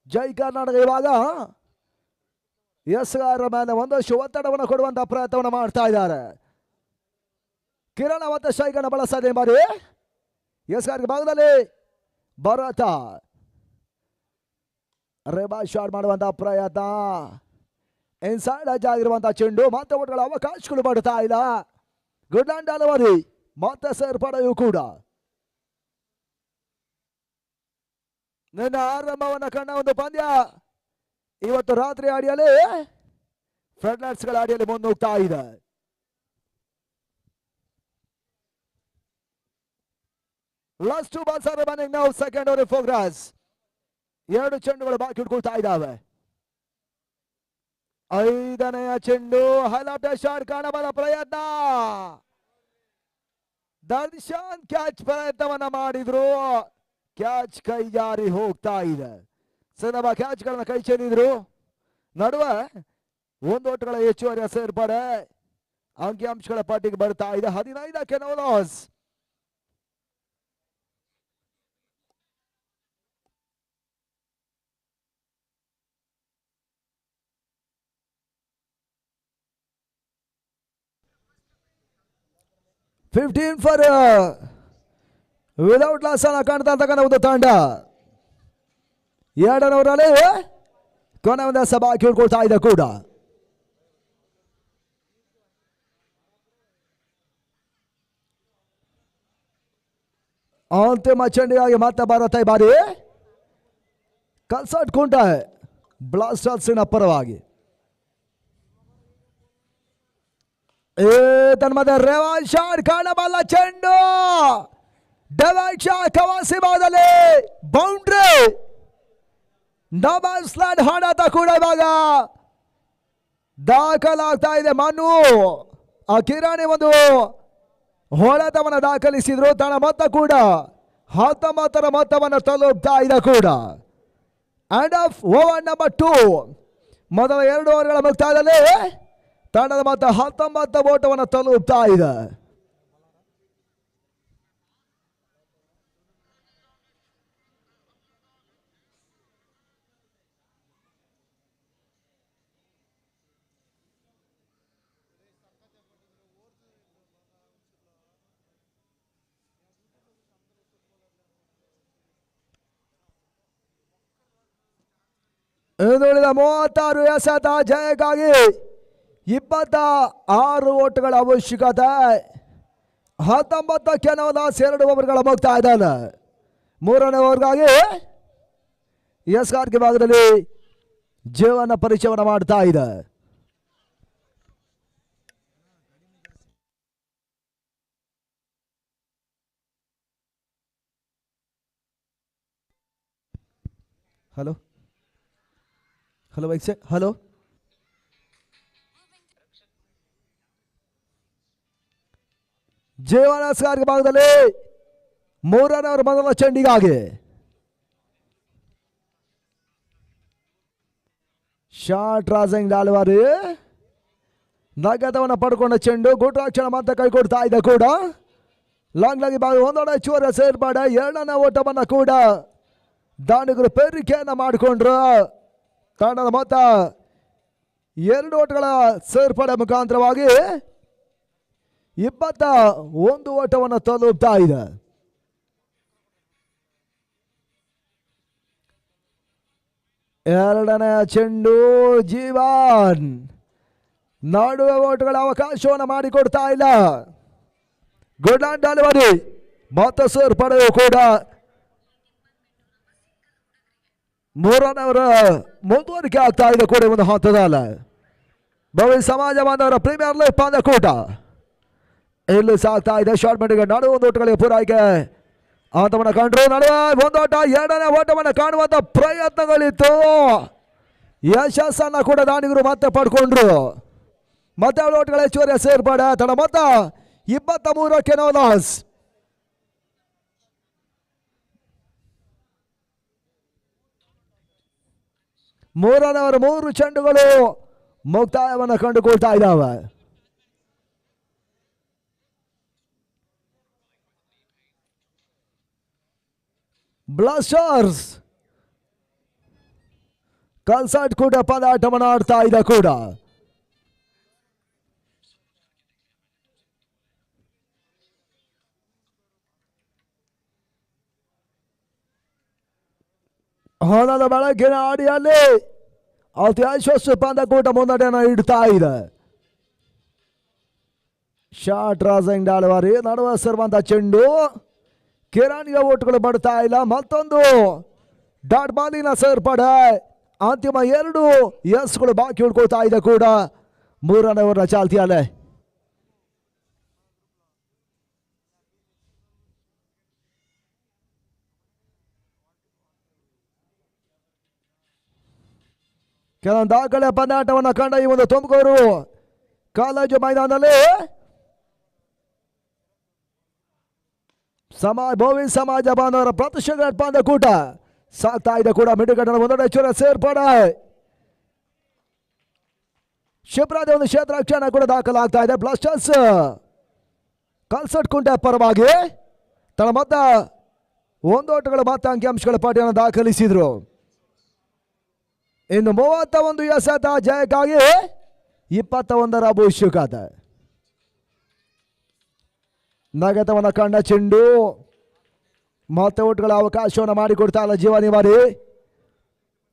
ಜೈ ಕರ್ನಾಟಕ ಇವಾಗ ಎಸ್ಆರ್ ಮೇಲೆ ಒಂದಷ್ಟು ಒತ್ತಡವನ್ನು ಕೊಡುವಂತಹ ಪ್ರಯತ್ನವನ್ನು ಮಾಡ್ತಾ ಇದ್ದಾರೆ. ಕಿರಣ ಮತ್ತು ಶೈಕನ್ನ ಬಳಸದೆ ಬಾರಿ ಎಸ್ಆರ್ ಭಾಗದಲ್ಲಿ ಭರತ ರೇಬಾ ಶಾಟ್ ಮಾಡುವಂತಹ ಪ್ರಯತ್ನ. ಇನ್ಸೈಡ್ ಅಜ್ ಆಗಿರುವಂತಹ ಚೆಂಡು ಮತ್ತೆ ಒಟ್ಟುಗಳ ಅವಕಾಶಗಳು ಬರ್ತಾ ಇಲ್ಲ. ಗುಡ್ ಲ್ಯಾಂಡ್ ಡೆಲಿವರಿ ಮತ್ತೆ ಸೇರ್ಪಡೆಯೂ ಕೂಡ. ನಿನ್ನ ಆರಂಭವನ್ನು ಕಂಡ ಒಂದು ಪಂದ್ಯ ಇವತ್ತು ರಾತ್ರಿ ಆಡಿಯಲ್ಲಿ ಫ್ಲಡ್ ಲೈಟ್ಸ್ ಗಳ ಅಡಿಯಲ್ಲಿ ಮುನ್ನುಗ್ತಾ ಇದೆ. Last two balls are remaining now. Second over in progress. ಎರಡು ಚೆಂಡುಗಳು ಬಾಕಿ ಉಳ್ಕೊಳ್ತಾ ಇದ್ದಾವೆ. ಐದನೆಯ ಚೆಂಡು ಹೈಲಾಟ್ ಶಾಟ್ ಕಾಣಬಲ್ಲ ಪ್ರಯತ್ನ. ದರ್ಶನ್ ಕ್ಯಾಚ್ ಪ್ರಯತ್ನವನ್ನ ಮಾಡಿದ್ರು. ಕ್ಯಾಚ್ ಕೈ ಜಾರಿ ಹೋಗ್ತಾ ಇದೆ. ಸದಬ ಕ್ಯಾಚ್ ಗಳನ್ನ ಕೈ ಚೆಲ್ಲಿದ್ರು. ನಡುವೆ ಒಂದು ಓಟಗಳ ಹೆಚ್ಚುವರಿಯ ಸೇರ್ಪಡೆ ಅಂಕಿಅಂಶಗಳ ಪಟ್ಟಿಗೆ ಬರ್ತಾ ಇದೆ. 15ಕ್ಕೆ no loss. For without loss ಅನ್ನ ಕಾಣ್ತಾ ಇರ್ತಕ್ಕಂಥ ಒಂದು ತಂಡ. ಎರಡನವರಲ್ಲಿ ಕೊನೆ ಒಂದು ಸಭಾ ಕೇಳ್ಕೊಳ್ತಾ ಇದೆ ಕೂಡ. ಅಂತಿಮ ಚೆಂಡಿಗಾಗಿ ಮತ್ತೆ ಭಾರತ ಬಾರಿ ಕಲ್ಸಾಟ್ ಕುಂಟ ಬ್ಲಾಸ್ಟರ್ಸ್ನ ಪರವಾಗಿ. ತನ್ಮದ ರೇವಾನ್ ಶಾಟ್ ಕಾಣಬಲ್ಲ ಚೆಂಡು. Devon shot Kawasi Badarli boundary. Double ಸ್ಲಾಡ್ ಹಾಡತ ಕೂಡ ಇವಾಗ ದಾಖಲಾಗ್ತಾ ಇದೆ. ಮನು ಆ ಕಿರಾಣಿ ಒಂದು ಹೊಡೆತವನ್ನು ದಾಖಲಿಸಿದ್ರು. ತನ್ನ ಮೊತ್ತ ಕೂಡ 19ರ ಮೊತ್ತವನ್ನು ತಲುಪ್ತಾ ಇದೆ ಕೂಡ. ಅಂಡ್ ಆಫ್ ಓವರ್ ನಂಬರ್ 2 ಮೊದಲ 2 ಓವರ್ಗಳ ಮುಕ್ತಾಯದಲ್ಲಿ ತಂಡದ ಮೊತ್ತ 19 ಓಟವನ್ನು ತಲುಪ್ತಾ ಇದೆ. ಇನ್ನುಳಿದ 36 ಎಸೆತ ಜಯಕ್ಕಾಗಿ 26 ಓಟಗಳ ಅವಶ್ಯಕತೆ. 19ಕ್ಕೆ ನೋ ಲಾಸ್. 2 ಓವರ್ಗಳ ಮುಗ್ತಾ ಇದ್ದಾನೆ. 3ನೇ ಓವರ್ಗಾಗಿ ಎಸ್ಆರ್ಕೆ ಭಾಗದಲ್ಲಿ ಜೀವನ ಪರಿಚಯವನ್ನು ಮಾಡ್ತಾ ಇದೆ. ಹಲೋ ಹಲೋ ವೈಕ್ಸೆ ಹಲೋ. ಜೀವನ ಎಸ್ಆರ್ಕೆ ಭಾಗದಲ್ಲಿ 3ನೇ ಓವರ್ ಮೊದಲ ಚೆಂಡಿಗಾಗಿ ಶಾಟ್ ರಾಜಿಂಗ್ ಡಾಲ್ವಾರಿ ನಗದವನ್ನು ಪಡ್ಕೊಂಡ ಚೆಂಡು ಗುಟ್ರಾಕ್ಷಣ ಮತ್ತೆ ಕೈ ಕೊಡ್ತಾ ಇದೆ ಕೂಡ. ಲಾಂಗ್ ಲಾಗಿ ಭಾಗ ಒಂದೊಡೆ ಹೆಚ್ಚುವರಿ ಸೇರ್ಪಡೆ. 2ನೇ ಓಟವನ್ನು ಕೂಡ ದಾಂಡಿಗರು ಪೇರಿಕೆಯನ್ನು ಮಾಡಿಕೊಂಡ್ರು. ತಂಡದ ಮೊತ್ತ 2 ಓಟಗಳ ಸೇರ್ಪಡೆ ಮುಖಾಂತರವಾಗಿ 21 ಓಟವನ್ನು ತಲುಪ್ತಾ ಇದೆ. ಎರಡನೇ ಚೆಂಡು ಜೀವನ್ ನಡುವೆ ಓಟಗಳ ಅವಕಾಶವನ್ನು ಮಾಡಿಕೊಡ್ತಾ ಇಲ್ಲ. ಗುಡ್ ಆನ್ ಡೆಲಿವರಿ ಮತ್ತೆ ಸೇರ್ಪಡೆಯೂ ಕೂಡ 3ನೇ ಓವರ್ ಮುಂದುವರಿಕೆ ಆಗ್ತಾ ಇದೆ ಕೂಡ ಒಂದು ಹಂತದಲ್ಲಿ. ಭವಿಷ್ಯ ಸಮಾಜ ಬಾಂಧವರ ಪ್ರೀಮಿಯರ್ ಲೀಗ್ ಪಂದ್ಯಕೂಟ ಇಲ್ಲಿ ಸಾಗ್ತಾ ಇದೆ. ಶಾರ್ಟ್ ಮೆಂಡಿಗೆ ನಡುವೆ ಒಂದು ಓಟಗಳಿಗೆ ಪೂರೈಕೆ ಅಂತವನ್ನ ಕಂಡ್ರು. ನಡುವೆ ಒಂದೋಟ 2ನೇ ಓಟವನ್ನು ಕಾಣುವಂತ ಪ್ರಯತ್ನಗಳಿತ್ತು. ಯಶಸ್ಸನ್ನ ಕೂಡ ದಾಂಡಿಗರು ಮತ್ತೆ ಪಡ್ಕೊಂಡ್ರು. ಮತ್ತೆ 2 ಓಟಗಳ ಹೆಚ್ಚುವರಿಯ ಸೇರ್ಪಡೆ. ತನ್ನ ಮೊತ್ತ 23ಕ್ಕೆ ನೋ ಲಾಸ್. ಮೂರನೇ ಓವರ್ 3 ಚೆಂಡುಗಳು ಮುಕ್ತಾಯವನ್ನು ಕಂಡುಕೊಳ್ತಾ ಇದ್ದಾವೆ. ಬ್ಲಾಸ್ಟರ್ಸ್ ಕಲ್ಸಾಟ್ ಕೂಡ ಪದಾಟವನ್ನು ಆಡ್ತಾ ಇದೆ ಕೂಡ. ಹೊಲದ ಬೆಳಕಿನ ಆಡಿಯಲ್ಲಿ ಅತಿ ಯಶಸ್ವಿ ಪಂದ್ಯಕೂಟ ಮುನ್ನಡೆಯನ್ನು ಇಡ್ತಾ ಇದೆ. ಶಾಟ್ ರಾಜಿಂಗ್ ಡಾಲ್ವಾರಿ ನಡುವೆ ಸೇರುವಂತ ಚೆಂಡು ಕಿರಾಣಿಯ ಓಟುಗಳು ಬರ್ತಾ ಇಲ್ಲ. ಮತ್ತೊಂದು ಡಾಟ್ ಬಾಲಿನ ಸೇರ್ಪಡೆ. ಅಂತಿಮ 2 ಎಸ್ಗಳು ಬಾಕಿ ಉಳ್ಕೊಳ್ತಾ ಇದೆ ಕೂಡ 3ನೇ ಓವರ್ನ ಚಾಲ್ತಿಯಲ್ಲೇ. ಕೆಲವೊಂದು ದಾಖಲೆ ಪಂದ್ಯಾಟವನ್ನು ಕಂಡ ಈ ಒಂದು ತುಮಕೂರು ಕಾಲೇಜು ಮೈದಾನದಲ್ಲಿ ಭೋವಿ ಸಮಾಜ ಬಾಂಧವರ ಪ್ರತಿಷ್ಠಿತ ಪಂದ್ಯಕೂಟ ಸಾಗ್ತಾ ಇದೆ ಕೂಡ. ಮಿಡುಗಟ್ಟಣ ಒಂದೊಡೆ ಚೂರ ಸೇರ್ಪಡೆ ಶಿಬ್ರಾದಿ ಒಂದು ಕ್ಷೇತ್ರಾಕ್ಷಣ ಕೂಡ ದಾಖಲಾಗ್ತಾ ಇದೆ. ಬ್ಲಾಸ್ಟರ್ಸ್ ಕಲ್ಸಟ್ ಕುಂಟೆ ಪರವಾಗಿ ತನ್ನ ಮೊತ್ತ 1 ಓಟಗಳ ಮಾತ್ರ ಅಂಕಿಅಂಶಗಳ ಪಟ್ಟಿಯನ್ನು ದಾಖಲಿಸಿದ್ರು. ಇನ್ನು 31 ಎಸೆತ ಜಯಕ್ಕಾಗಿ 21 ಅವಶ್ಯಕತೆ. ನಗತವನ್ನು ಕಂಡ ಚೆಂಡು ಮತ್ತೆ ಓಟ್ಗಳ ಅವಕಾಶವನ್ನು ಮಾಡಿಕೊಡ್ತಾ ಇಲ್ಲ ಜೀವನಿ ಬಾರಿ.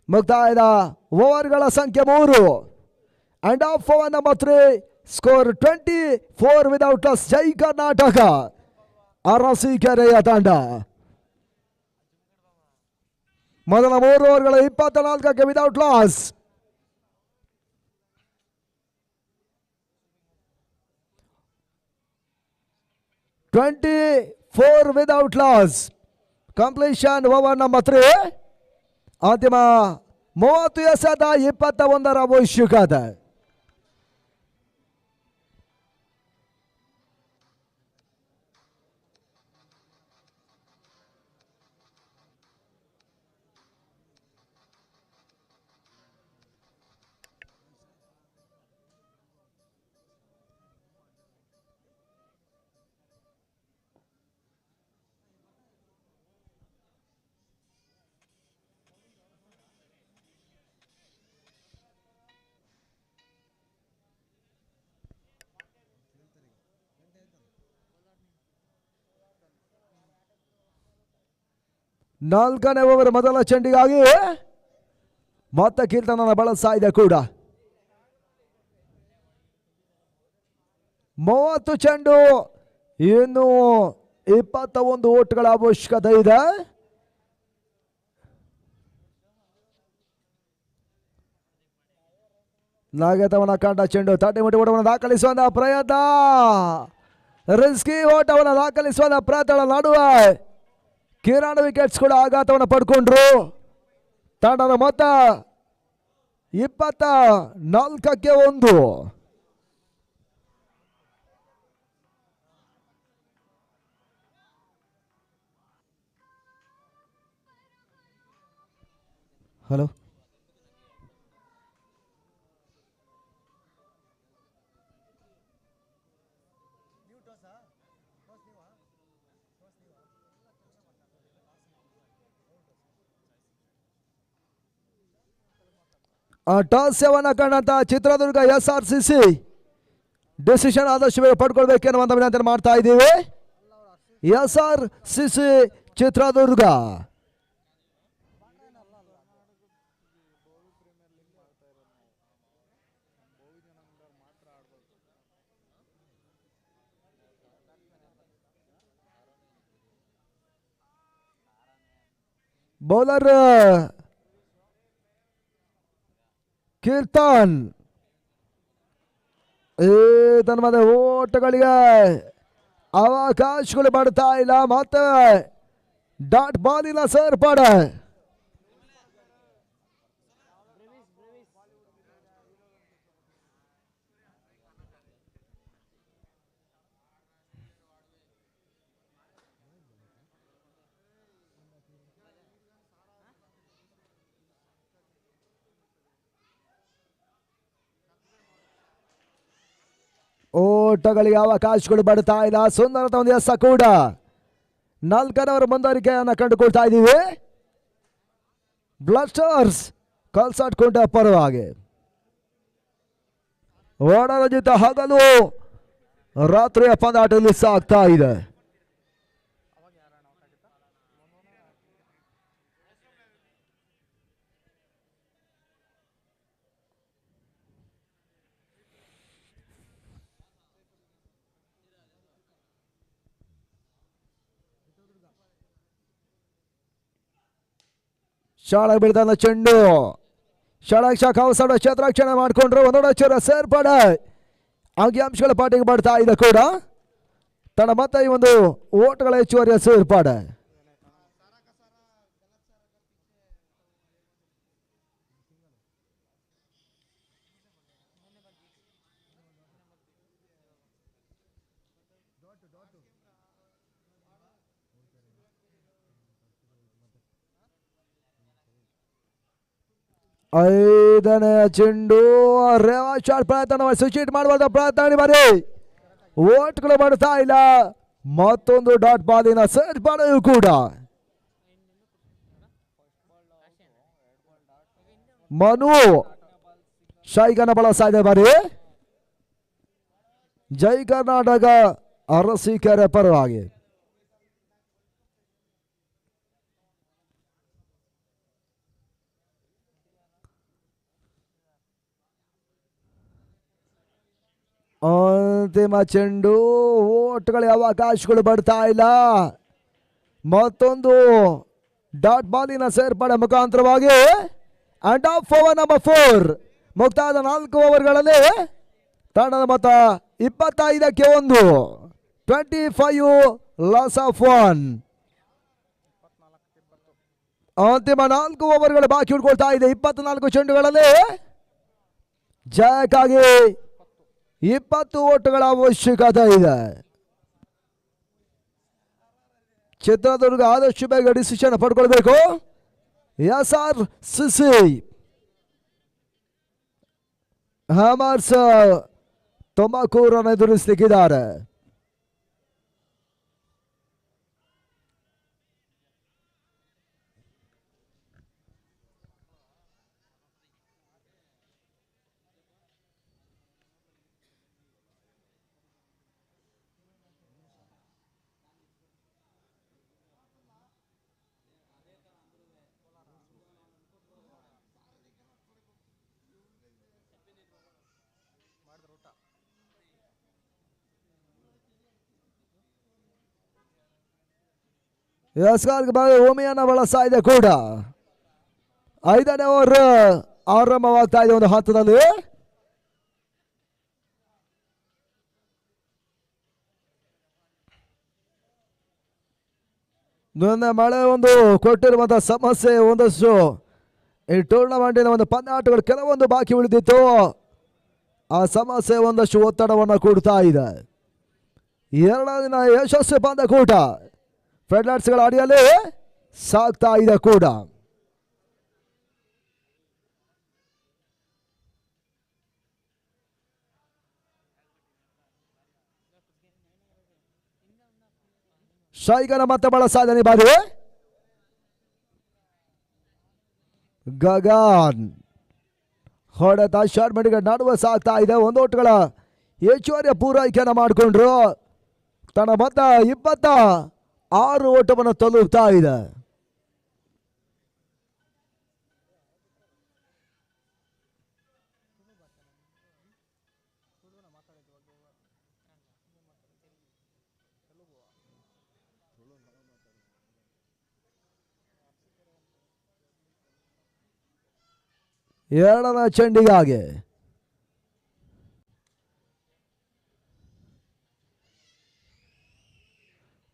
ಮುಕ್ತಾಯದ ಓವರ್ಗಳ ಸಂಖ್ಯೆ 3 end of over number 3 score 24 without loss. Jai Karnataka ಅರಸೀಕೆರೆಯ ತಂಡ ಮೊದಲ 3 ಓವರ್ಗಳ 24ಕ್ಕೆ without loss. Without loss. Completion over number 3. ಅಂತಿಮ 30 ಎಸೆತ 21 ಅವಶ್ಯಕತೆ. ನಾಲ್ಕನೇ ಓವರ್ ಮೊದಲ ಚೆಂಡಿಗಾಗಿ ಮತ್ತೆ ಕೀರ್ತನನ ಬಳಸ್ತಾ ಇದೆ ಕೂಡ. 30 ಚೆಂಡು, ಇನ್ನು 21 ಓಟ್ಗಳ ಅವಶ್ಯಕತೆ ಇದೆ. ನಾಗೇತವನ ಕಂಡ ಚೆಂಡು ತಟ್ಟಿ ಮುಟ್ಟಿ ಓಟವನ್ನು ದಾಖಲಿಸುವಂತ ಪ್ರಯತ್ನ, ರಿಸ್ಕಿ ಓಟವನ್ನು ದಾಖಲಿಸುವಂತ ಪ್ರಯತ್ನ ನಡುವೆ ಕಿರಾಣ ವಿಕೆಟ್ಸ್ ಕೂಡ ಆಘಾತವನ್ನು ಪಡ್ಕೊಂಡ್ರು. ತಂಡದ ಮೊತ್ತ 24ಕ್ಕೆ 1. ಹಲೋ ಟಾಸ್ ಸೇವನ ಕಂಡಂತ ಚಿತ್ರದುರ್ಗ SRCC ಡಿಸಿಷನ್ ಆದಷ್ಟು ಬೇಗ ಪಡ್ಕೊಳ್ಬೇಕೆನ್ನುವಂತ ವಿನಂತಿ ಮಾಡ್ತಾ ಇದ್ದೀವಿ. SRCC ಚಿತ್ರದುರ್ಗ ಬೌಲರ್ ಕೀರ್ತನ್ ತನ್ನ ಮನೆ ಓಟಗಳಿಗೆ ಅವಕಾಶಗಳು ಬರ್ತಾ ಇಲ್ಲ. ಮತ್ತೆ ಡಾಟ್ ಬಾಲಿನ ಸೇರ್ಪಡೆ. ಓಟಗಳಿಗೆ ಅವಕಾಶಗಳು ಬರ್ತಾ ಇಲ್ಲ. ಸುಂದರತ ಒಂದು ಎಸ ಕೂಡ 4ನೇ ಮುಂದುವರಿಕೆಯನ್ನು ಕಂಡುಕೊಳ್ತಾ ಇದ್ದೀವಿ. ಬ್ಲಾಸ್ಟರ್ಸ್ ಕಲ್ಸಾಟ್ ಕೊಂಡ ಪರವಾಗಿ ವರ್ಣರಂಜಿತ ಹಗಲು ರಾತ್ರಿಯ ಪಂದ್ಯಾಟದಲ್ಲಿ ಸಾಗ್ತಾ ಇದೆ. ಶಾಳಾಗ್ ಬಿಡ್ತಾನ ಚೆಂಡು, ಶಾಳಾಗ್ ಶಾಖ ಅವಸರ ಕ್ಷೇತ್ರಾಕ್ಷಣ ಮಾಡಿಕೊಂಡ್ರು. ಒಂದೊಡ ಚೂರ ಸೇರ್ಪಡೆ ಅಂಕಿಅಂಶಗಳ ಪಾಟಿಗೆ ಬರ್ತಾ ಇದೆ ಕೂಡ. ತನ್ನ ಮತ್ತೆ ಈ ಒಂದು ಓಟ್ಗಳ ಹೆಚ್ಚುವರಿಯ ಸೇರ್ಪಡೆ. ಐದನೆಯ ಚೆಂಡು ರೇವಾ ಶಾಟ್ ಪ್ರಯತ್ನ ಸ್ವಿಚ್ ಮಾಡುವಂತ ಪ್ರಯತ್ನ ಬಾರಿ ಓಟ್ಗಳು ಮಾಡ್ತಾ ಇಲ್ಲ. ಮತ್ತೊಂದು ಡಾಟ್ ಬಾಲಿನ ಸರ್ಚ್ ಬಾಲು ಕೂಡ ಮನು ಶೈಗನ ಬಳಸ್ತಾ ಇದೆ ಬಾರಿ. ಜೈ ಕರ್ನಾಟಕ ಅರಸೀಕೆರೆ ಪರವಾಗಿ. ಅಂತಿಮ ಚೆಂಡು ಓಟ್ಗಳಿಗೆ ಅವಕಾಶಗಳು ಬರ್ತಾ ಇಲ್ಲ. ಮತ್ತೊಂದು ಡಾಟ್ ಬಾಲಿನ ಸೇರ್ಪಡೆ ಮುಖಾಂತರವಾಗಿ ಅಂಡ್ ಆಫ್ ಓವರ್ ನಂಬರ್ 4 ಮುಕ್ತಾಯದ 4 ಓವರ್ಗಳಲ್ಲಿ ತಂಡದ ಮೊತ್ತ 25ಕ್ಕೆ 1, 25 ಲಾಸ್ ಆಫ್ 1. ಅಂತಿಮ 4 ಓವರ್ಗಳು ಬಾಕಿ ಉಳ್ಕೊಳ್ತಾ ಇದೆ. 24 ಚೆಂಡುಗಳಲ್ಲಿ ಜಯಕ್ಕಾಗಿ 20 ಓಟುಗಳ ಅವಶ್ಯಕತೆ ಇದೆ. ಚಿತ್ರದುರ್ಗ ಆದಷ್ಟು ಬೇಗ ಡಿಸಿಷನ್ ಪಡ್ಕೊಳ್ಬೇಕು. SRCC hammers ತುಮಕೂರನ್ನು ಎದುರಿಸಲಿಕ್ಕಿದ್ದಾರೆ. ಓಮಿಯನ್ನ ಬಳಸ್ತಾ ಇದೆ ಕೂಡ. 5ನೇ ಓವರ್ ಆರಂಭವಾಗ್ತಾ ಇದೆ ಒಂದು ಹಂತದಲ್ಲಿ. ಮಳೆ ಒಂದು ಕೊಟ್ಟಿರುವಂತಹ ಸಮಸ್ಯೆ ಒಂದಷ್ಟು ಈ ಟೂರ್ನಮೆಂಟಿನ ಒಂದು ಪಂದ್ಯಾಟಗಳು ಕೆಲವೊಂದು ಬಾಕಿ ಉಳಿದಿತ್ತು. ಆ ಸಮಸ್ಯೆ ಒಂದಷ್ಟು ಒತ್ತಡವನ್ನು ಕೊಡ್ತಾ ಇದೆ. 2ನೇ ದಿನ ಯಶಸ್ವಿ ಪಂದ್ಯಕೂಟ ಫೆಡ್ಲರ್ಸ್ಗಳ ಅಡಿಯಲ್ಲಿ ಸಾಗ್ತಾ ಇದೆ ಕೂಡ. ಶೈಗನ ಮತ್ತೆ ಬಳಸ್ತಾ ಇದ್ದಾನೆ ಬಾರಿ. ಗಗನ್ ಹೊಡೆತ ಶಾರ್ಟ್ ಮೆಡಿಗೆ ನಡುವೆ ಸಾಗ್ತಾ ಇದೆ. 1 ಓಟುಗಳ ಹೆಚ್ಚುವರಿಯ ಪೂರೈಕೆಯನ್ನು ಮಾಡಿಕೊಂಡ್ರು. ತನ್ನ ಮೊತ್ತ 26 ಓಟವನ್ನು ತಲುಪ್ತಾ ಇದೆ. ಎರಡನೇ ಚೆಂಡಿಗಾಗಿ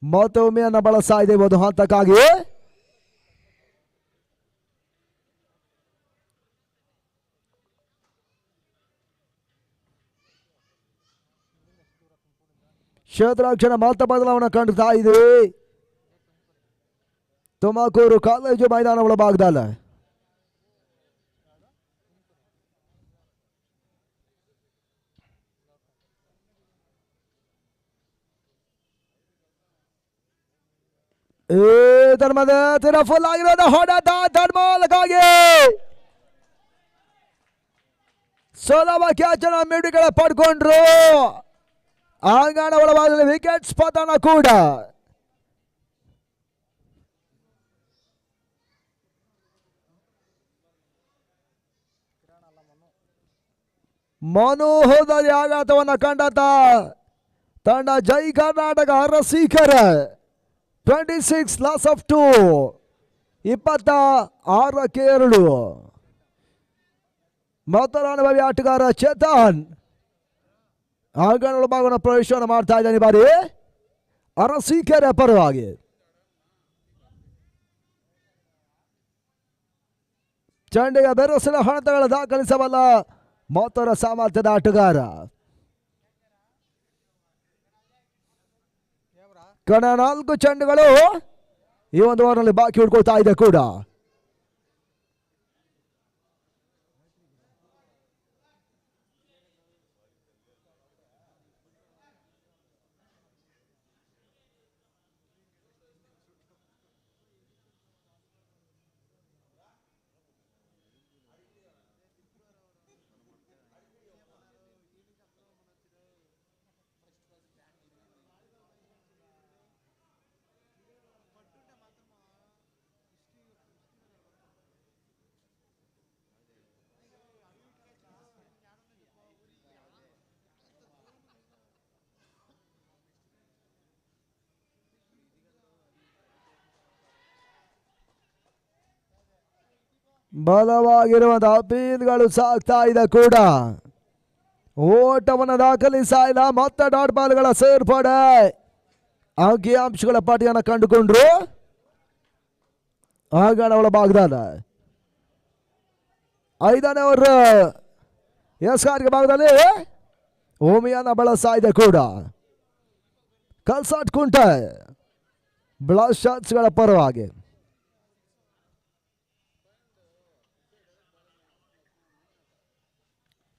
ಮತ್ತೊಮ್ಮೆಯನ್ನು ಬಳಸ್ತಾ ಇದೆ ಒಂದು ಹಂತಕ್ಕಾಗಿ. ಕ್ಷೇತ್ರಾಕ್ಷಣ ಮಾತ್ರ ಬದಲಾವಣೆ ಕಾಣ್ತಾ ಇದೆ ತುಮಕೂರು ಕಾಲೇಜು ಮೈದಾನ ಒಳಭಾಗದಲ್ಲಿ. ಧರ್ಮದ ತೀರ ಫುಲ್ ಆಗಿರೋದು ಹೊಡೆತ ಧರ್ಮಲಕ್ಕಾಗಿ ಸುಲಭ ಕ್ಯಾಚನ ಮಿಡಿಗಳ ಪಡ್ಕೊಂಡ್ರು. ಅಂಗಣ ಒಳಭಾಗದಲ್ಲಿ ವಿಕೆಟ್ ಪತನ ಕೂಡ. ಮನೋಹೋದಲ್ಲಿ ಆಘಾತವನ್ನು ಕಂಡಂತ ತಂಡ ಜೈ ಕರ್ನಾಟಕ ಅರಸೀಕೆರೆ 26 ಲಾಸ್ ಆಫ್ 2, 26ಕ್ಕೆ 2. ಮೊದಲ ಅನುಭವಿ ಆಟಗಾರ ಚೇತನ್ ಅಂಗಣ ಒಳಭಾಗವನ್ನು ಪ್ರವೇಶವನ್ನು ಮಾಡ್ತಾ ಇದ್ದಾನೆ ಬಾರಿ ಅರಸೀಕೆರೆ ಪರವಾಗಿ. ಚಂಡಿಯ ಬೆರಸಿನ ಹಣತಗಳ ದಾಖಲಿಸಬಲ್ಲ ಮೊದಲ ಸಾಮರ್ಥ್ಯದ ಆಟಗಾರ. ಕಣ 4 ಚೆಂಡುಗಳು ಈ ಒಂದು ಓವರ್ನಲ್ಲಿ ಬಾಕಿ ಉಳ್ಕೊಳ್ತಾ ಇದೆ ಕೂಡ. ಬಲವಾಗಿರುವಂತಹ ಅಪೀಲ್ಗಳು ಸಾಗ್ತಾ ಇದೆ ಕೂಡ. ಓಟವನ್ನು ದಾಖಲಿಸ್ತಾ ಇಲ್ಲ. ಮತ್ತೆ ಡಾಟ್ ಬಾಲ್ಗಳ ಸೇರ್ಪಡೆ ಅಂಕಿಅಂಶಗಳ ಪಟ್ಟಿಯನ್ನು ಕಂಡುಕೊಂಡ್ರು ಆಗಣ ಭಾಗದಲ್ಲಿ 5ನೇ ಓವರ್ ಎಸ್ಆರ್ಗೆ ಭಾಗದಲ್ಲಿ ಓಮಿಯನ್ನ ಬಳಸ್ತಾ ಇದೆ ಕೂಡ. ಕಲ್ಸಾಟ್ ಕುಂಟೆ ಬ್ಲಾಸ್ಟರ್ಸ್ಗಳ ಪರವಾಗಿ.